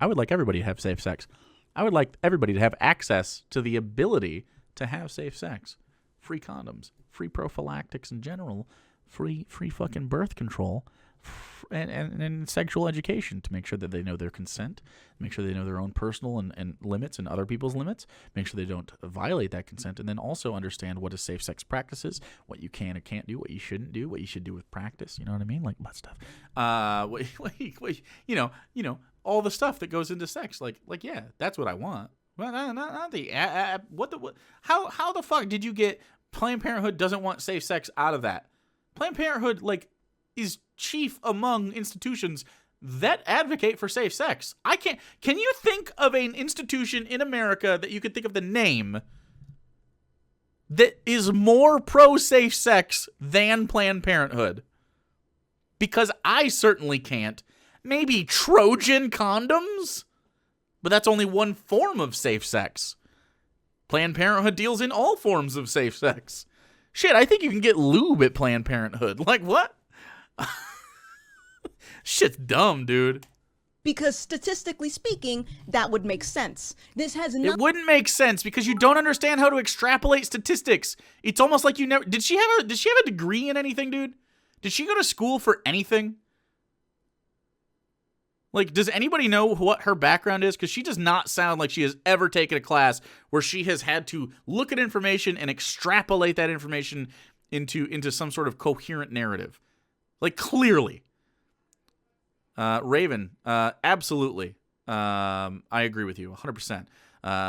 I would like everybody to have safe sex. I would like everybody to have access to the ability to have safe sex. Free condoms, free prophylactics in general, free fucking birth control, and sexual education to make sure that they know their consent, make sure they know their own personal and limits and other people's limits, make sure they don't violate that consent, and then also understand what is safe sex practices, what you can and can't do, what you shouldn't do, what you should do with practice. You know what I mean? Like butt stuff. All the stuff that goes into sex. Like yeah, that's what I want. Well, not the what? How the fuck did you get Planned Parenthood doesn't want safe sex out of that? Planned Parenthood is chief among institutions that advocate for safe sex. Can you think of an institution in America that you could think of the name that is more pro safe sex than Planned Parenthood? Because I certainly can't. Maybe Trojan condoms? But that's only one form of safe sex. Planned Parenthood deals in all forms of safe sex. Shit, I think you can get lube at Planned Parenthood. Like, what? Shit's dumb, dude. Because statistically speaking, that would make sense. This has It wouldn't make sense because you don't understand how to extrapolate statistics. It's almost like you never... Did she have a degree in anything, dude? Did she go to school for anything? Like, does anybody know what her background is? Because she does not sound like she has ever taken a class where she has had to look at information and extrapolate that information into some sort of coherent narrative. Like, clearly. Raven, absolutely. I agree with you, 100%.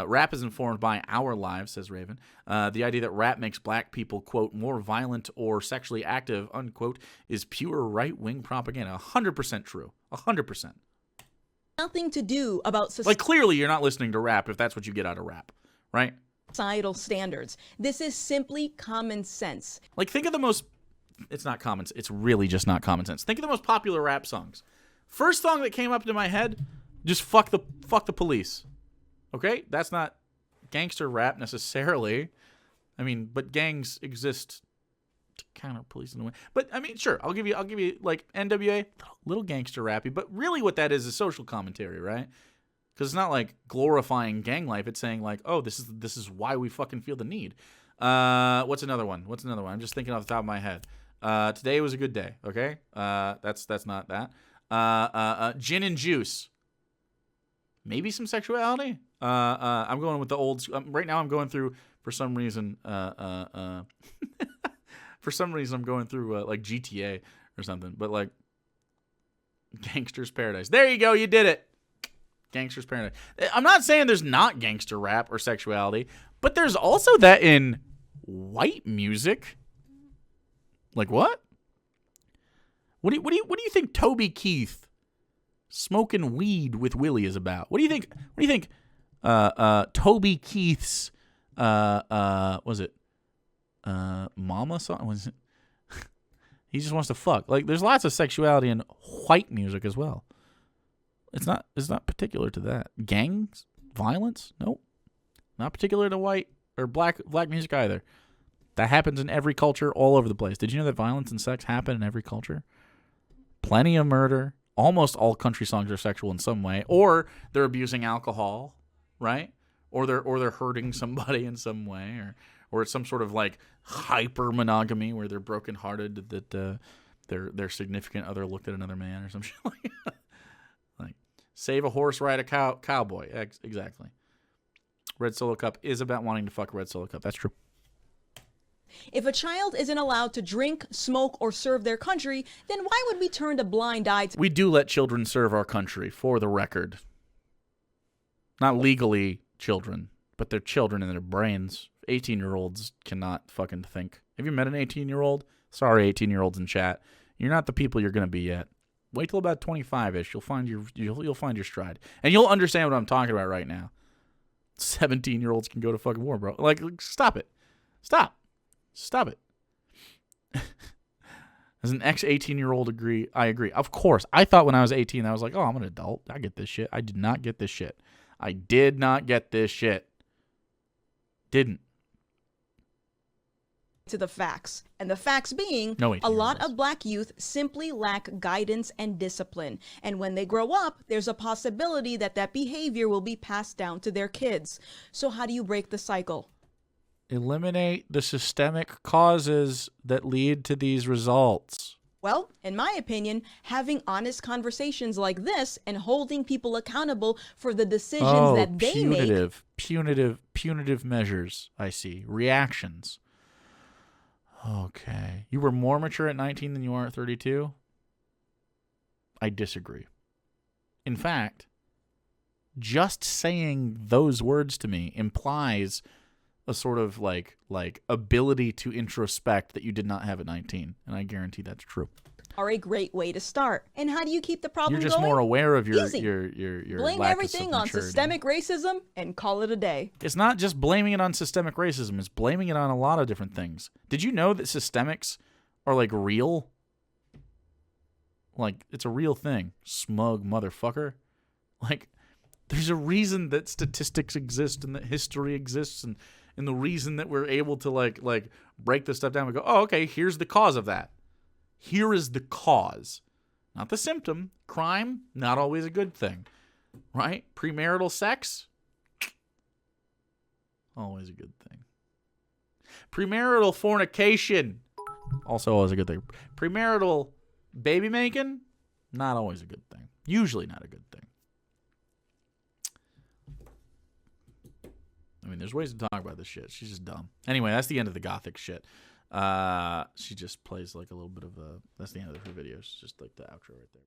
Rap is informed by our lives, says Raven. The idea that rap makes black people, quote, more violent or sexually active, unquote, is pure right-wing propaganda. 100% true. 100%. Nothing to do about Like, clearly you're not listening to rap if that's what you get out of rap, right? societal standards. This is simply common sense. Like, think of the most... It's not common. It's really just not common sense. Think of the most popular rap songs. First song that came up into my head, just fuck the police. Okay? That's not gangster rap necessarily. I mean, but gangs exist to counter police in a way. But I mean, sure, I'll give you like NWA, little gangster rappy, but really what that is social commentary, right? Because it's not like glorifying gang life. It's saying like, oh, this is why we fucking feel the need. What's another one? I'm just thinking off the top of my head. Today was a good day. Okay. That's not that. Gin and juice. Maybe some sexuality. I'm going with the old. Right now, I'm going through for some reason. For some reason, I'm going through like GTA or something. But like, Gangster's Paradise. There you go. You did it. Gangster's Paradise. I'm not saying there's not gangster rap or sexuality, but there's also that in white music. Like what? What do you think Toby Keith smoking weed with Willie is about? What do you think Toby Keith's was it Mama song? Was it? He just wants to fuck. Like there's lots of sexuality in white music as well. It's not particular to that. Gangs, violence? Nope. Not particular to white or black music either. That happens in every culture all over the place. Did you know that violence and sex happen in every culture? Plenty of murder. Almost all country songs are sexual in some way, or they're abusing alcohol, right? Or they're hurting somebody in some way, or it's some sort of like hyper monogamy where they're brokenhearted that their significant other looked at another man or some shit like that. Like save a horse, ride a cowboy. Exactly. Red Solo Cup is about wanting to fuck a Red Solo Cup. That's true. If a child isn't allowed to drink, smoke, or serve their country, then why would we turn a blind eye to... We do let children serve our country, for the record. Not legally children, but they're children in their brains. 18-year-olds cannot fucking think. Have you met an 18-year-old? Sorry, 18-year-olds in chat. You're not the people you're going to be yet. Wait till about 25-ish. You'll find your stride. And you'll understand what I'm talking about right now. 17-year-olds can go to fucking war, bro. Like, stop it. Stop it. As an ex-18-year-old I agree. Of course. I thought when I was 18, I was like, oh, I'm an adult. I get this shit. I did not get this shit. I did not get this shit. Didn't. To the facts. And the facts being, No a lot 18-year-olds. of black youth simply lack guidance and discipline. And when they grow up, there's a possibility that behavior will be passed down to their kids. So how do you break the cycle? Eliminate the systemic causes that lead to these results. Well, in my opinion, having honest conversations like this and holding people accountable for the decisions that they make. Punitive measures, I see. Reactions. Okay. You were more mature at 19 than you are at 32? I disagree. In fact, just saying those words to me implies a sort of like ability to introspect that you did not have at 19, and I guarantee that's true. Are a great way to start. And how do you keep the problem You're just going? more aware of your Easy. Blame lack everything of on maturity. systemic racism and call it a day. It's not just blaming it on systemic racism, it's blaming it on a lot of different things. Did you know that systemics are like real? Like, it's a real thing. Smug motherfucker. Like, there's a reason that statistics exist and that history exists, and the reason that we're able to like break this stuff down and go, oh, okay, here's the cause of that. Here is the cause, not the symptom. Crime, not always a good thing, right? Premarital sex, always a good thing. Premarital fornication, also always a good thing. Premarital baby making, not always a good thing. Usually not a good thing. I mean, there's ways to talk about this shit. She's just dumb. Anyway, that's the end of the Gothix shit. She just plays like a little bit of a... That's the end of her videos. Just like the outro right there.